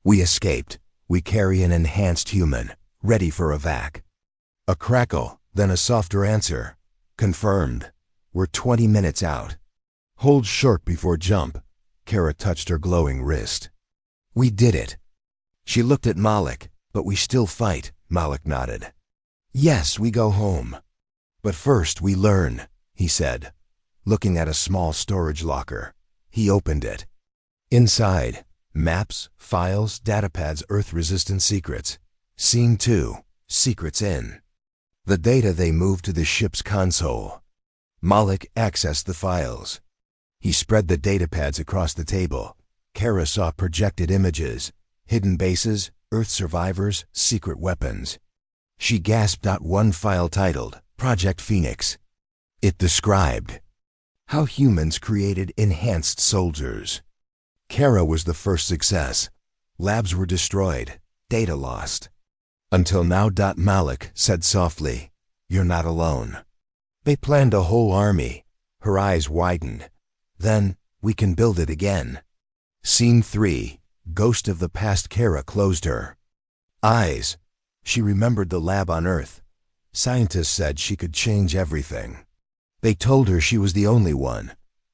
We escaped. We carry an enhanced human, ready for evac." A crackle, then a softer answer. "Confirmed. We're 20 minutes out. Hold short before jump." Kara touched her glowing wrist. "We did it." She looked at Moloch. "But we still fight." Moloch nodded. "Yes, we go home. But first we learn," he said, looking at a small storage locker. He opened it. Inside, maps, files, datapads, Earth-resistant secrets. Scene 2. Secrets in. The data they moved to the ship's console. Moloch accessed the files. He spread the datapads across the table. Kara saw projected images, hidden bases, Earth survivors, secret weapons. She gasped. One file titled Project Phoenix. It described how humans created enhanced soldiers. Kara was the first success. Labs were destroyed, data lost. Until now. Moloch said softly, "You're not alone. They planned a whole army." Her eyes widened. "Then we can build it again." Scene 3. Ghost of the past. Kara closed her eyes. She remembered the lab on Earth. Scientists said she could change everything. They told her she was the only one.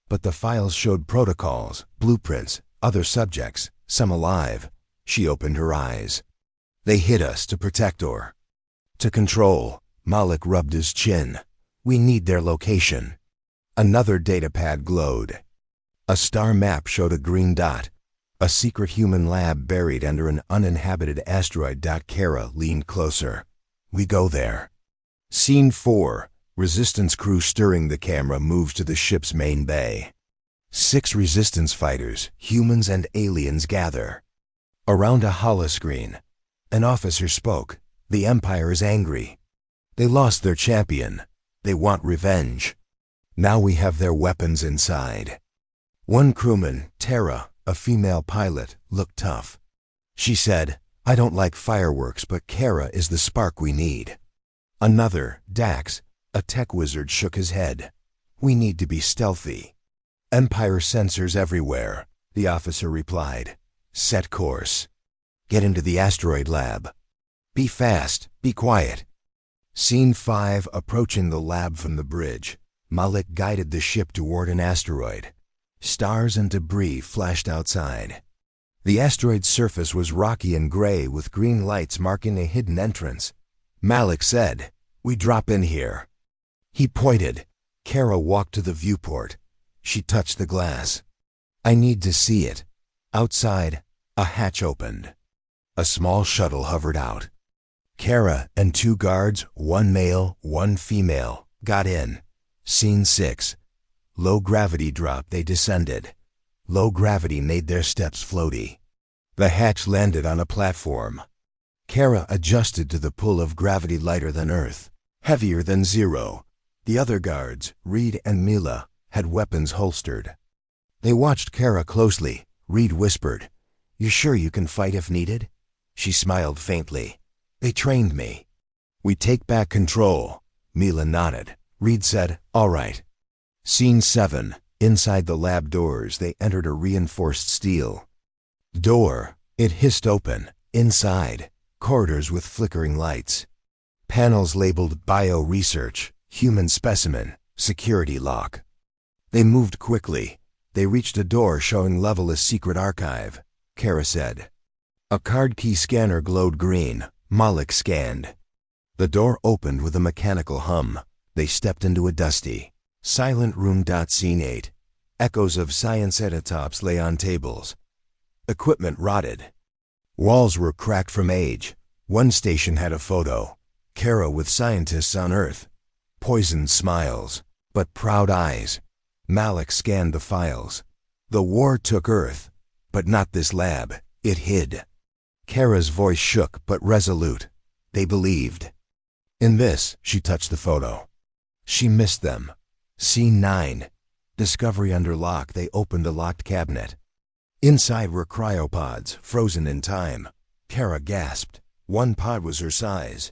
But the files showed protocols, blueprints, other subjects, some alive. She opened her eyes. They hid us to protect her. To control. Malik rubbed his chin. We need their location. Another datapad glowed. A star map showed a green dot. A secret human lab buried under an uninhabited asteroid. Kara leaned closer. We go there. Scene 4. Resistance crew stirring. The camera moves to the ship's main bay. 6 resistance fighters, humans and aliens, gather. Around a holoscreen. An officer spoke. The Empire is angry. They lost their champion. They want revenge. Now we have their weapons inside. One crewman, Tara, a female pilot, looked tough. She said, I don't like fireworks, but Kara is the spark we need. Another, Dax, a tech wizard, shook his head. We need to be stealthy. Empire sensors everywhere, the officer replied. Set course. Get into the asteroid lab. Be fast, be quiet. Scene 5. Approaching the lab from the bridge. Malik guided the ship toward an asteroid. Stars and debris flashed outside. The asteroid's surface was rocky and gray with green lights marking a hidden entrance. Malik said, We drop in here. He pointed. Kara walked to the viewport. She touched the glass. I need to see it. Outside, a hatch opened. A small shuttle hovered out. Kara and 2 guards, 1 male, 1 female, got in. Scene 6. Low gravity drop. They descended. Low gravity made their steps floaty. The hatch landed on a platform. Kara adjusted to the pull of gravity. Lighter than Earth, heavier than zero. The other guards, Reed and Mila, had weapons holstered. They watched Kara closely. Reed whispered, You sure you can fight if needed? She smiled faintly. They trained me. We take back control. Mila nodded. Reed said, All right. Scene 7. Inside the lab doors. They entered a reinforced steel door. It hissed open. Inside, corridors with flickering lights. Panels labeled Bio Research, Human Specimen, Security Lock. They moved quickly. They reached a door showing level as secret archive. Kara said. A card key scanner glowed green. Malik scanned. The door opened with a mechanical hum. They stepped into a dusty, silent room. Scene 8. Echoes of science editops lay on tables. Equipment rotted. Walls were cracked from age. One station had a photo. Kara with scientists on Earth. Poisoned smiles, but proud eyes. Malik scanned the files. The war took Earth, but not this lab. It hid. Kara's voice shook but resolute. They believed. In this, she touched the photo. She missed them. Scene 9. Discovery under lock. They opened a locked cabinet. Inside were cryopods, frozen in time. Kara gasped. One pod was her size.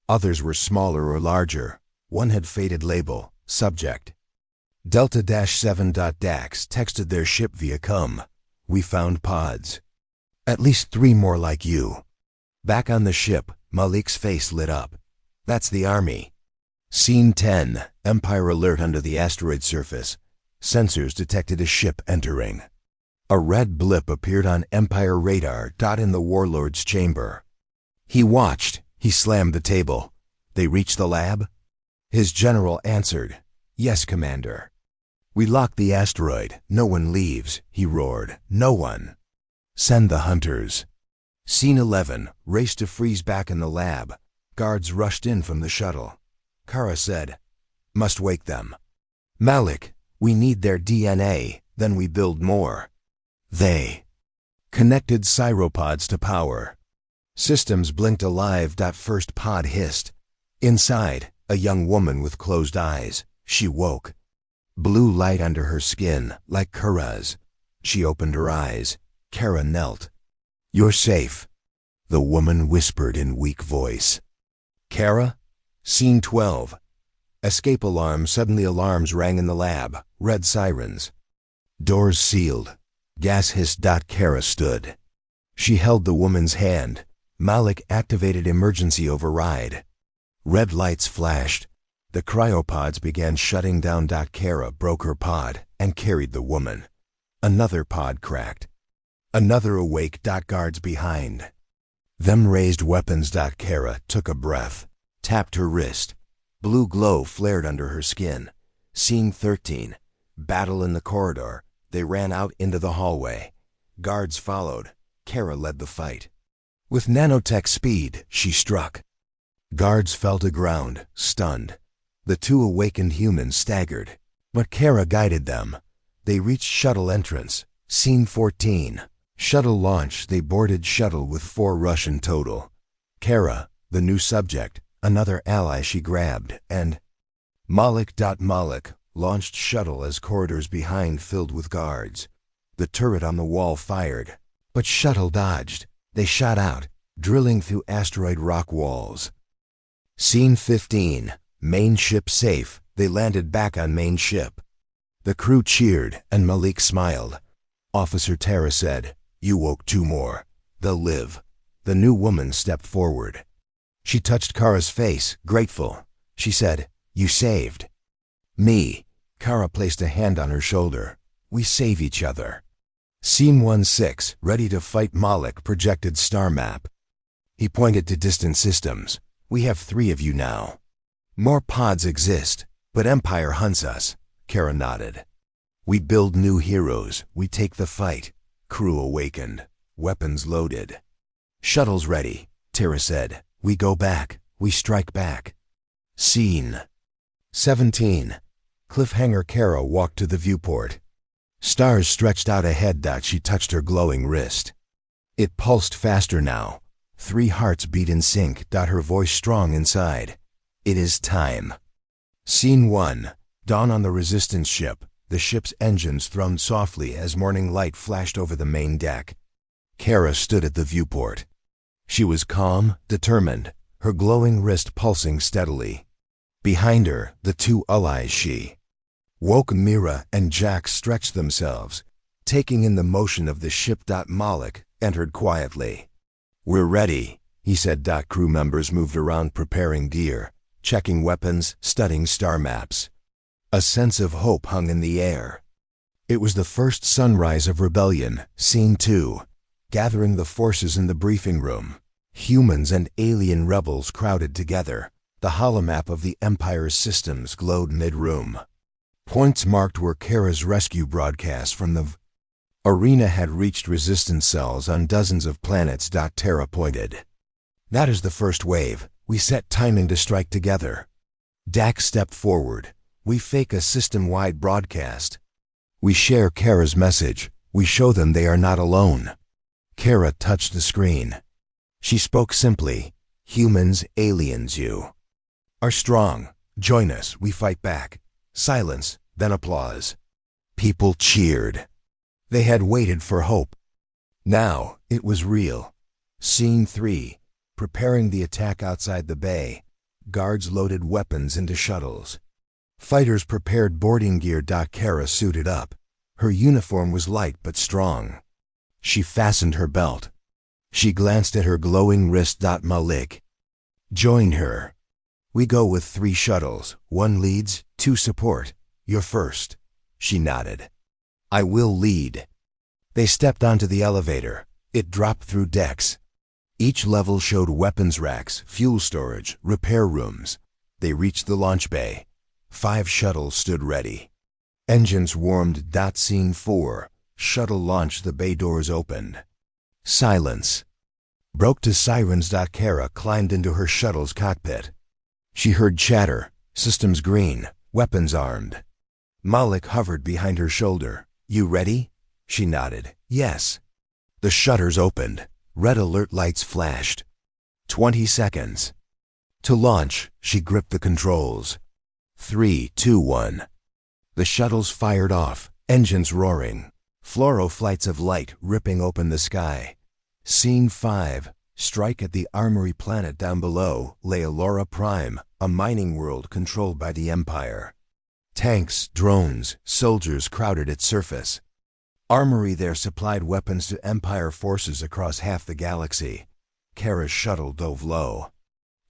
Others were smaller or larger. One had faded label, subject. Delta-7. Dax texted their ship via com. We found pods. At least 3 more like you. Back on the ship, Malik's face lit up. That's the army. Scene 10. Empire alert under the asteroid surface. Sensors detected a ship entering. A red blip appeared on Empire radar. In the Warlord's chamber. He watched. He slammed the table. They reached the lab? His general answered, Yes, Commander. We locked the asteroid. No one leaves, he roared. No one. Send the hunters. Scene 11. Race to freeze. Back in the lab. Guards rushed in from the shuttle. Kara said, Must wake them. Malik, we need their DNA, then we build more. They connected cyropods to power. Systems blinked alive. First pod hissed. Inside, a young woman with closed eyes. She woke. Blue light under her skin, like Kara's. She opened her eyes. Kara knelt. You're safe, the woman whispered in weak voice. Kara? Scene 12. Escape alarm. Suddenly alarms rang in the lab. Red sirens. Doors sealed. Gas hissed. Kara stood. She held the woman's hand. Malik activated emergency override. Red lights flashed. The cryopods began shutting down. Kara broke her pod and carried the woman. Another pod cracked. Another awake. Guards behind. Them raised weapons. Kara took a breath, tapped her wrist. Blue glow flared under her skin. Scene 13. Battle in the corridor. They ran out into the hallway. Guards followed. Kara led the fight. With nanotech speed, she struck. Guards fell to ground, stunned. The two awakened humans staggered, but Kara guided them. They reached shuttle entrance. Scene 14. Shuttle launch. They boarded shuttle with 4 Russian total. Kara, the new subject, another ally she grabbed, and Malik. Malik launched shuttle as corridors behind filled with guards. The turret on the wall fired, but shuttle dodged. They shot out, drilling through asteroid rock walls. Scene 15. Main ship safe. They landed back on main ship. The crew cheered, and Malik smiled. Officer Tara said, "You woke 2 more. They'll live." The new woman stepped forward. She touched Kara's face, grateful. She said, "You saved me." Kara placed a hand on her shoulder. "We save each other." Scene 16. Ready to fight. Malik projected star map. He pointed to distant systems. "We have 3 of you now. More pods exist, but Empire hunts us." Kara nodded. "We build new heroes. We take the fight." Crew awakened. Weapons loaded. "Shuttle's ready," Tara said. "We go back. We strike back." Scene 17. Cliffhanger. Kara walked to the viewport. Stars stretched out ahead. She touched her glowing wrist. It pulsed faster now. 3 hearts beat in sync. Her voice strong inside. "It is time." Scene 1. Dawn on the Resistance ship. The ship's engines thrummed softly as morning light flashed over the main deck. Kara stood at the viewport. She was calm, determined, her glowing wrist pulsing steadily. Behind her, the 2 allies she. Woke Mira and Jack stretched themselves, taking in the motion of the ship. Malik entered quietly. "We're ready," he said. Crew members moved around preparing gear, checking weapons, studying star maps. A sense of hope hung in the air. It was the first sunrise of rebellion. Scene 2. Gathering the forces in the briefing room. Humans and alien rebels crowded together. The holomap of the Empire's systems glowed mid-room. Points marked were Kara's rescue broadcasts from the arena had reached resistance cells on dozens of planets. Tara pointed. "That is the first wave. We set timing to strike together." Dak stepped forward. "We fake a system-wide broadcast. We share Kara's message. We show them they are not alone." Kara touched the screen. She spoke simply. "Humans, aliens, you are strong. Join us. We fight back." Silence, then applause. People cheered. They had waited for hope. Now it was real. Scene 3. Preparing the attack outside the bay. Guards loaded weapons into shuttles. Fighters prepared boarding gear. Kara suited up. Her uniform was light but strong. She fastened her belt. She glanced at her glowing wrist. Malik joined her. "We go with 3 shuttles. 1 leads, 2 support. You're first." She nodded. "I will lead." They stepped onto the elevator. It dropped through decks. Each level showed weapons racks, fuel storage, repair rooms. They reached the launch bay. 5 shuttles stood ready. Engines warmed. Scene 4. Shuttle launched. The bay doors opened. Silence broke to sirens. Kara climbed into her shuttle's cockpit. She heard chatter, systems green, weapons armed. Malik hovered behind her shoulder. "You ready?" She nodded. "Yes." The shutters opened. Red alert lights flashed. 20 seconds. To launch, she gripped the controls. 3, 2, 1. The shuttles fired off, engines roaring. Fluoro flights of light ripping open the sky. Scene 5. Strike at the Armory planet. Down below lay Alora Prime, a mining world controlled by the Empire. Tanks, drones, soldiers crowded its surface. armory there supplied weapons to Empire forces across half the galaxy. Kara's shuttle dove low.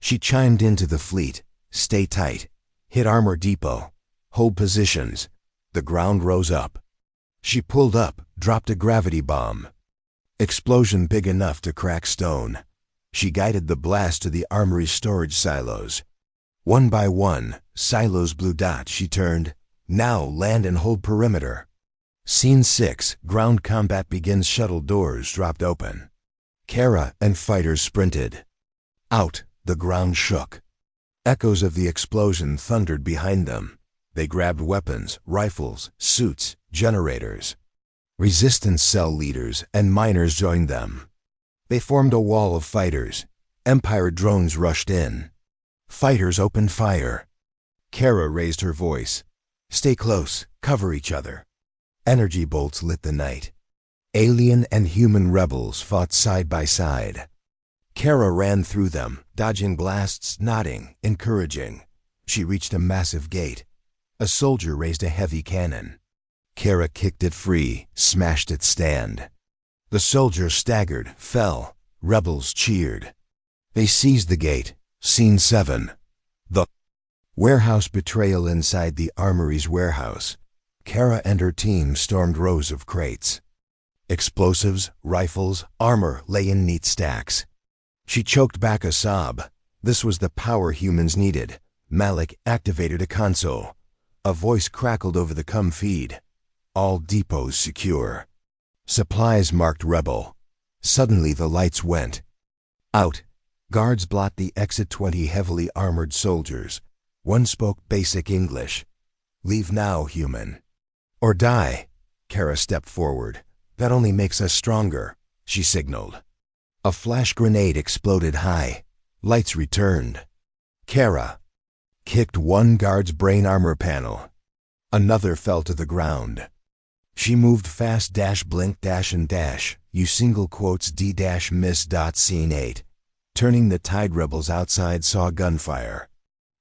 She chimed into the fleet. Stay tight. Hit armor depot. Hold positions. The ground rose up. She pulled up, dropped a gravity bomb. Explosion big enough to crack stone. She guided the blast to the armory's storage silos. One by one, silos blue dot. She turned. Now land and hold perimeter. Scene 6, ground combat begins. Shuttle doors dropped open. Kara and fighters sprinted. Out, the ground shook. Echoes of the explosion thundered behind them. They grabbed weapons, rifles, suits, generators. Resistance cell leaders and miners joined them. They formed a wall of fighters. Empire drones rushed in. Fighters opened fire. Kara raised her voice. Stay close, cover each other. Energy bolts lit the night. Alien and human rebels fought side by side. Kara ran through them, dodging blasts, nodding, encouraging. She reached a massive gate. A soldier raised a heavy cannon. Kara kicked it free, smashed its stand. The soldier staggered, fell. Rebels cheered. They seized the gate. Scene 7. The warehouse betrayal. Inside the armory's warehouse, Kara and her team stormed rows of crates. Explosives, rifles, armor lay in neat stacks. She choked back a sob. This was the power humans needed. Malik activated a console. A voice crackled over the com feed. All depots secure. Supplies marked rebel. Suddenly the lights went out. Guards blocked the exit. 20 heavily armored soldiers. One spoke basic English. Leave now, human. Or die. Kara stepped forward. That only makes us stronger, she signaled. A flash grenade exploded high. Lights returned. Kara kicked one guard's brain armor panel. Another fell to the ground. She moved fast. Blink and dash. You single quotes D miss. Scene 8. Turning the tide. Rebels outside saw gunfire.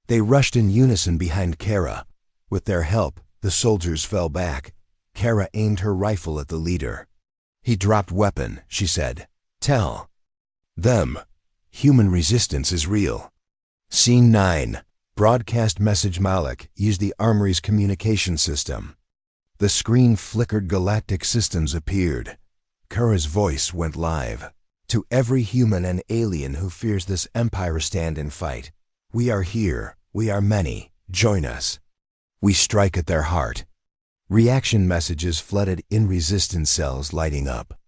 They rushed in unison behind Kara. With their help, the soldiers fell back. Kara aimed her rifle at the leader. He dropped weapon, she said. Tell them human resistance is real. Scene 9. Broadcast message. Malik used the armory's communication system. The screen flickered. Galactic systems appeared. Kara's voice went live. To every human and alien who fears this empire, stand and fight. We are here. We are many. Join us. We strike at their heart. Reaction messages flooded in. Resistance cells lighting up.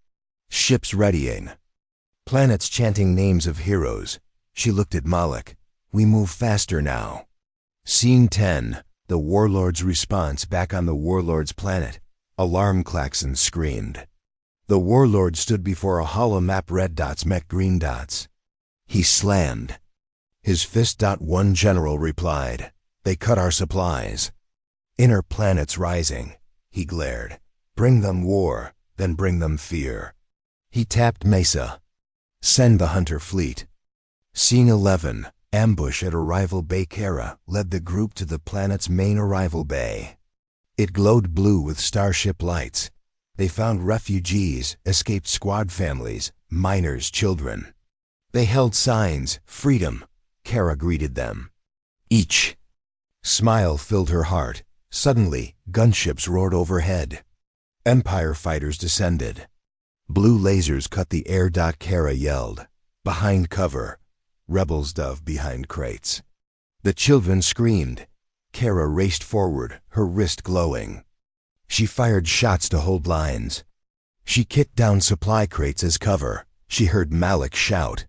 Ships readying. Planets chanting names of heroes. She looked at Malik. We move faster now. Scene 10. The Warlord's response. Back on the Warlord's planet, alarm klaxons screamed. The Warlord stood before a hollow map. Red dots met green dots. He slammed his fist. One general replied. They cut our supplies. Inner planets rising. He glared. Bring them war, then bring them fear. He tapped Mesa. Send the hunter fleet. Scene 11. Ambush at arrival bay. Kara led the group to the planet's main arrival bay. It glowed blue with starship lights. They found refugees, escaped squad families, miners, children. They held signs, freedom. Kara greeted them. Each smile filled her heart. Suddenly, gunships roared overhead. Empire fighters descended. Blue lasers cut the air. Kara yelled. Behind cover. Rebels dove behind crates. The children screamed. Kara raced forward, her wrist glowing. She fired shots to hold lines. She kicked down supply crates as cover. She heard Malik shout.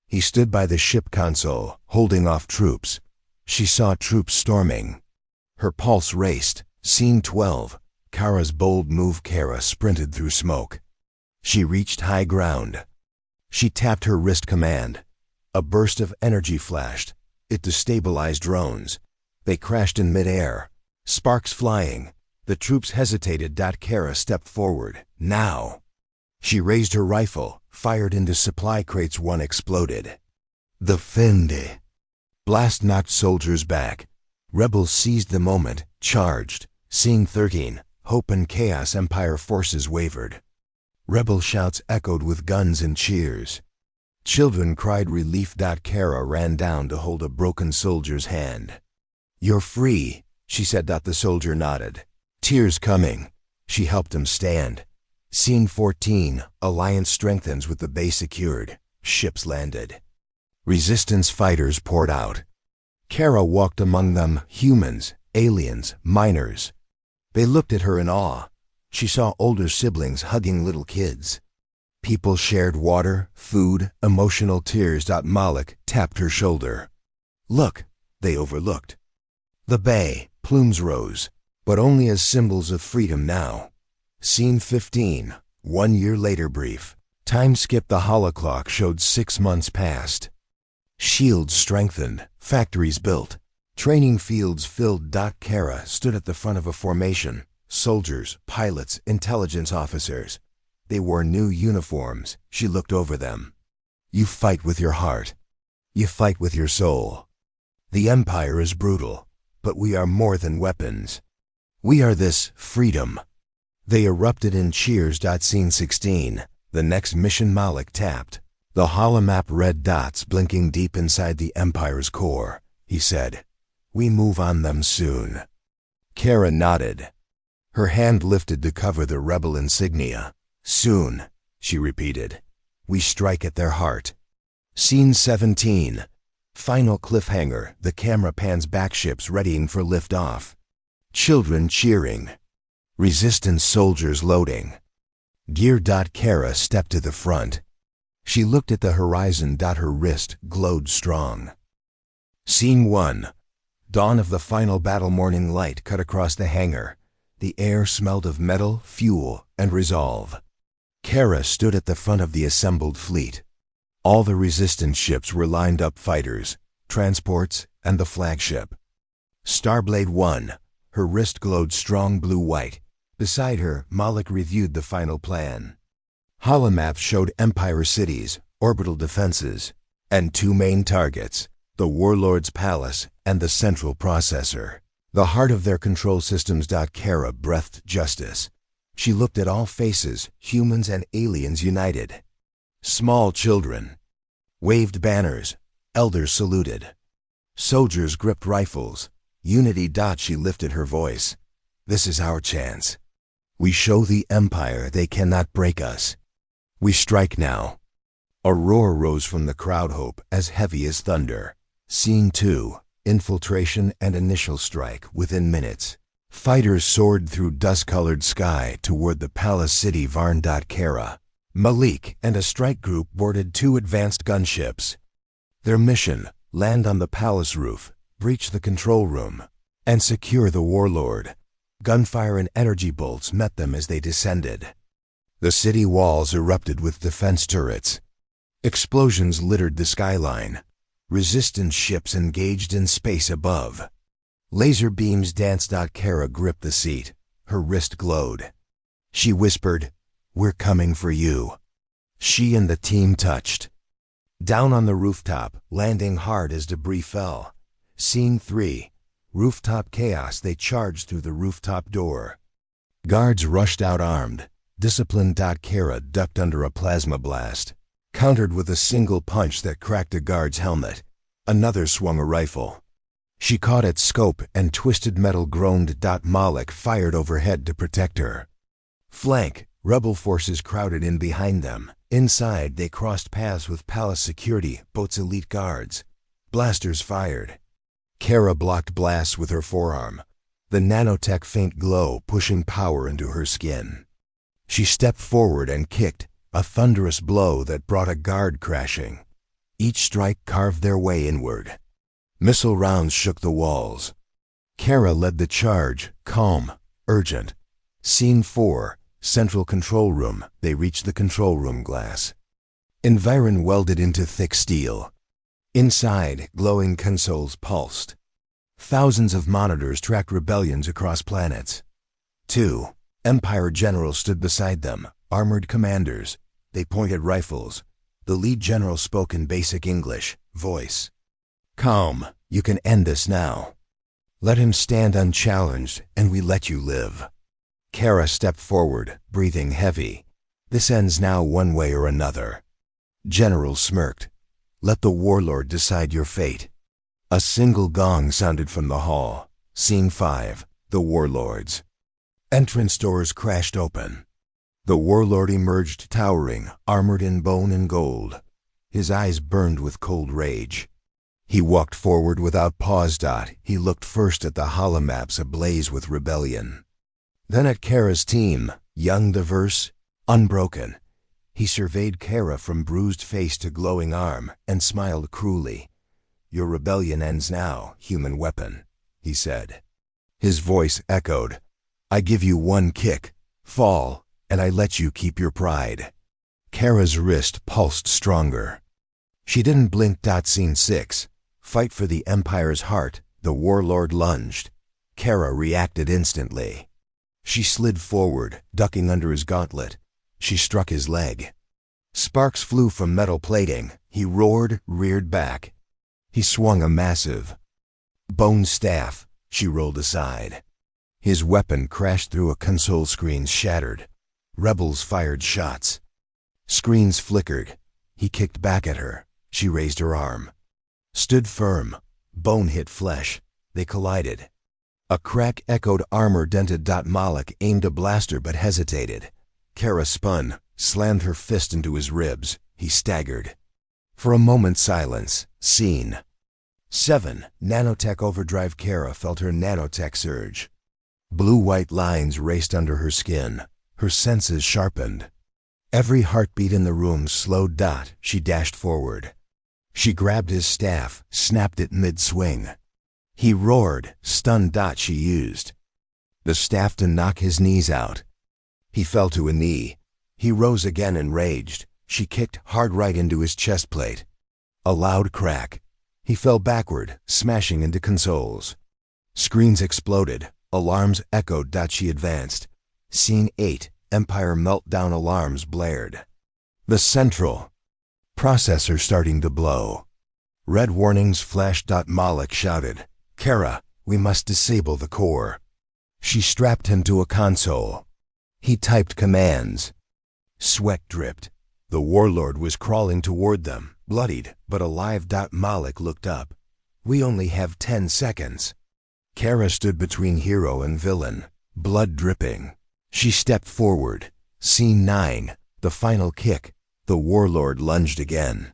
He stood by the ship console, holding off troops. She saw troops storming. Her pulse raced. Scene 12. Kara's bold move. Kara sprinted through smoke. She reached high ground. She tapped her wrist command. A burst of energy flashed. It destabilized drones. They crashed in midair. Sparks flying. The troops hesitated. Kara stepped forward. Now. She raised her rifle, fired into supply crates. One exploded. The Fendi blast knocked soldiers back. Rebels seized the moment, charged. Scene 13. Hope and chaos Empire forces wavered. Rebel shouts echoed with guns and cheers. Children cried relief. Kara ran down to hold a broken soldier's hand. "You're free," she said. The soldier nodded. Tears coming. She helped him stand. Scene 14, Alliance strengthens with the base secured. Ships landed. Resistance fighters poured out. Kara walked among them, humans, aliens, miners. They looked at her in awe. She saw older siblings hugging little kids. People shared water, food, emotional tears. Malik tapped her shoulder. "Look," they overlooked. The bay, plumes rose, but only as symbols of freedom now. Scene 15, 1 year later brief. Time skipped. The holoclock showed 6 months past. Shields strengthened, factories built, training fields filled. Kara stood at the front of a formation. Soldiers, pilots, intelligence officers. They wore new uniforms. She looked over them. "You fight with your heart. You fight with your soul. The Empire is brutal, but we are more than weapons. We are this freedom." They erupted in cheers. Scene 16. The next mission. Malik tapped. The holomap red dots blinking deep inside the Empire's core. He said, "We move on them soon." Kara nodded. Her hand lifted to cover the rebel insignia. "Soon," she repeated. "We strike at their heart." Scene 17. Final cliffhanger. The camera pans back, ships readying for liftoff. Children cheering. Resistance soldiers loading. Gear. Kara stepped to the front. She looked at the horizon. Her wrist glowed strong. Scene 1. Dawn of the final battle. Morning light cut across the hangar. The air smelled of metal, fuel, and resolve. Kara stood at the front of the assembled fleet. All the resistance ships were lined up, fighters, transports, and the flagship. Starblade 1. Her wrist glowed strong blue-white. Beside her, Malik reviewed the final plan. Holomaps showed Empire cities, orbital defenses, and 2 main targets, the Warlord's palace and the central processor, the heart of their control systems. Kara breathed justice. She looked at all faces, humans and aliens united. Small children waved banners, elders saluted. Soldiers gripped rifles. Unity. She lifted her voice. "This is our chance. We show the Empire they cannot break us. We strike now." A roar rose from the crowd, hope as heavy as thunder. Scene 2. Infiltration and initial strike. Within minutes, fighters soared through dust-colored sky toward the palace city. Varn. Kara, Malik, and a strike group boarded 2 advanced gunships. Their mission: land on the palace roof, breach the control room, and secure the Warlord. Gunfire and energy bolts met them as they descended. The city walls erupted with defense turrets. Explosions littered the skyline. Resistance ships engaged in space above. Laser beams danced. Kara gripped the seat. Her wrist glowed. She whispered, "We're coming for you." She and the team touched. Down on the rooftop, landing hard as debris fell. Scene 3. Rooftop chaos. They charged through the rooftop door. Guards rushed out armed. Disciplined. Kara ducked under a plasma blast, countered with a single punch that cracked a guard's helmet. Another swung a rifle. She caught its scope and twisted metal groaned. Malik fired overhead to protect her. Flank. Rebel forces crowded in behind them. Inside, they crossed paths with palace security, boat's elite guards. Blasters fired. Kara blocked blasts with her forearm, the nanotech faint glow pushing power into her skin. She stepped forward and kicked, a thunderous blow that brought a guard crashing. Each strike carved their way inward. Missile rounds shook the walls. Kara led the charge, calm, urgent. Scene 4. Central control room. They reached the control room glass. Environ welded into thick steel. Inside, glowing consoles pulsed. Thousands of monitors tracked rebellions across planets. 2 Empire generals stood beside them, armored commanders. They pointed rifles. The lead general spoke in basic English, voice calm. "You can end this now. Let him stand unchallenged, and we let you live." Kara stepped forward, breathing heavy. This ends now one way or another. General smirked. Let the Warlord decide your fate. A single gong sounded from the hall. Scene 5. The Warlords. Entrance doors crashed open. The Warlord emerged towering, armored in bone and gold. His eyes burned with cold rage. He walked forward without pause. He looked first at the holomaps ablaze with rebellion. Then at Kara's team, young, diverse, unbroken. He surveyed Kara from bruised face to glowing arm and smiled cruelly. Your rebellion ends now, human weapon, he said. His voice echoed. I give you one kick, fall, and I let you keep your pride. Kara's wrist pulsed stronger. She didn't blink. Scene 6. Fight for the Empire's heart. The Warlord lunged. Kara reacted instantly. She slid forward, ducking under his gauntlet. She struck his leg. Sparks flew from metal plating. He roared, reared back. He swung a massive bone staff. She rolled aside. His weapon crashed through a console. Screens shattered. Rebels fired shots. Screens flickered. He kicked back at her. She raised her arm. Stood firm. Bone hit flesh. They collided. A crack echoed. Armor dented. Malik aimed a blaster but hesitated. Kara spun, slammed her fist into his ribs. He staggered. For a moment, silence. Scene 7. Nanotech overdrive. Kara felt her nanotech surge. Blue-white lines raced under her skin. Her senses sharpened. Every heartbeat in the room slowed. She dashed forward. She grabbed his staff, snapped it mid-swing. He roared, stunned. She used the staff to knock his knees out. He fell to a knee. He rose again, enraged. She kicked hard right into his chest plate. A loud crack. He fell backward, smashing into consoles. Screens exploded. Alarms echoed. She advanced. Scene 8. Empire meltdown. Alarms blared. The central processor starting to blow. Red warnings flashed. Malik shouted, Kara, we must disable the core. She strapped him to a console. He typed commands. Sweat dripped. The Warlord was crawling toward them, bloodied but alive. Malik looked up. We only have 10 seconds. Kara stood between hero and villain, blood dripping. She stepped forward. Scene 9. The final kick. The Warlord lunged again.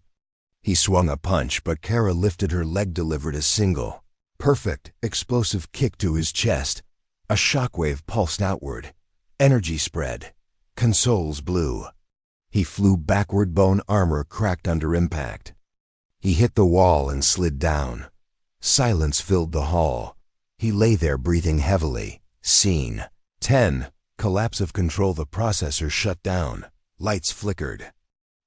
He swung a punch, but Kara lifted her leg, delivered a single, perfect, explosive kick to his chest. A shockwave pulsed outward. Energy spread. Consoles blew. He flew backward. Bone armor cracked under impact. He hit the wall and slid down. Silence filled the hall. He lay there breathing heavily. Scene 10. Collapse of control. The processor shut down. Lights flickered.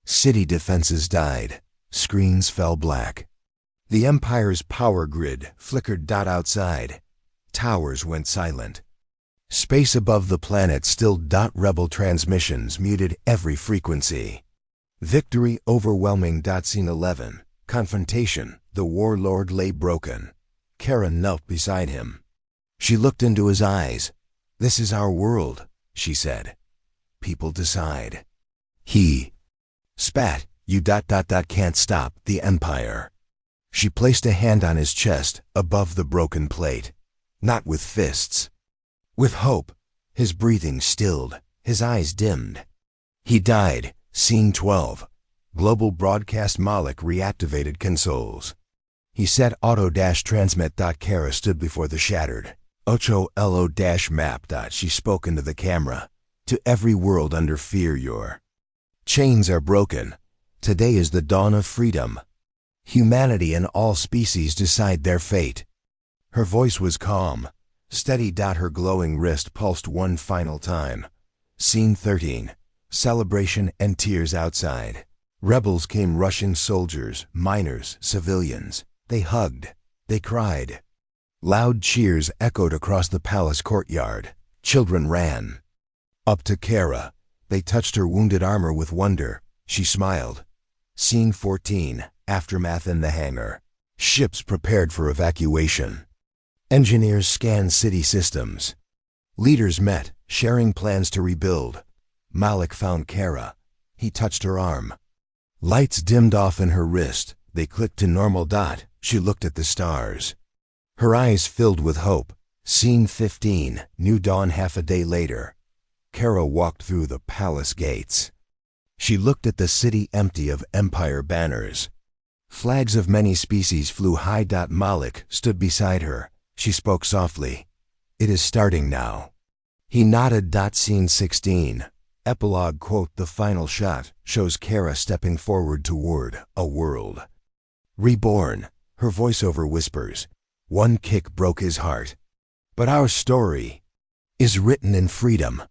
City defenses died. Screens fell black. The Empire's power grid flickered. Outside. Towers went silent. Space above the planet stilled. Rebel transmissions muted every frequency. Victory overwhelming. Scene 11. Confrontation. The Warlord lay broken. Kara knelt beside him. She looked into his eyes. This is our world, she said. People decide. He spat. You can't stop the Empire. She placed a hand on his chest, above the broken plate. Not with fists. With hope. His breathing stilled. His eyes dimmed. He died. Scene 12. Global broadcast. Malik reactivated consoles. He set auto-transmit. Kara stood before the shattered Ocho-lo-map. She spoke into the camera. To every world under fear, your chains are broken. Today is the dawn of freedom. Humanity and all species decide their fate. Her voice was calm, steady. Her glowing wrist pulsed one final time. Scene 13. Celebration and tears outside. Rebels came rushing. Soldiers, miners, civilians. They hugged. They cried. Loud cheers echoed across the palace courtyard. Children ran up to Kara. They touched her wounded armor with wonder. She smiled. Scene 14. Aftermath in the hangar. Ships prepared for evacuation. Engineers scanned city systems. Leaders met, sharing plans to rebuild. Malik found Kara. He touched her arm. Lights dimmed off in her wrist. They clicked to normal. She looked at the stars. Her eyes filled with hope. Scene 15, New Dawn. Half a day later. Kara walked through the palace gates. She looked at the city empty of Empire banners. Flags of many species flew high. Malik stood beside her. She spoke softly. "It is starting now." He nodded. Scene 16. Epilogue. The final shot shows Kara stepping forward toward a world reborn. Her voiceover whispers. One kick broke his heart. But our story is written in freedom.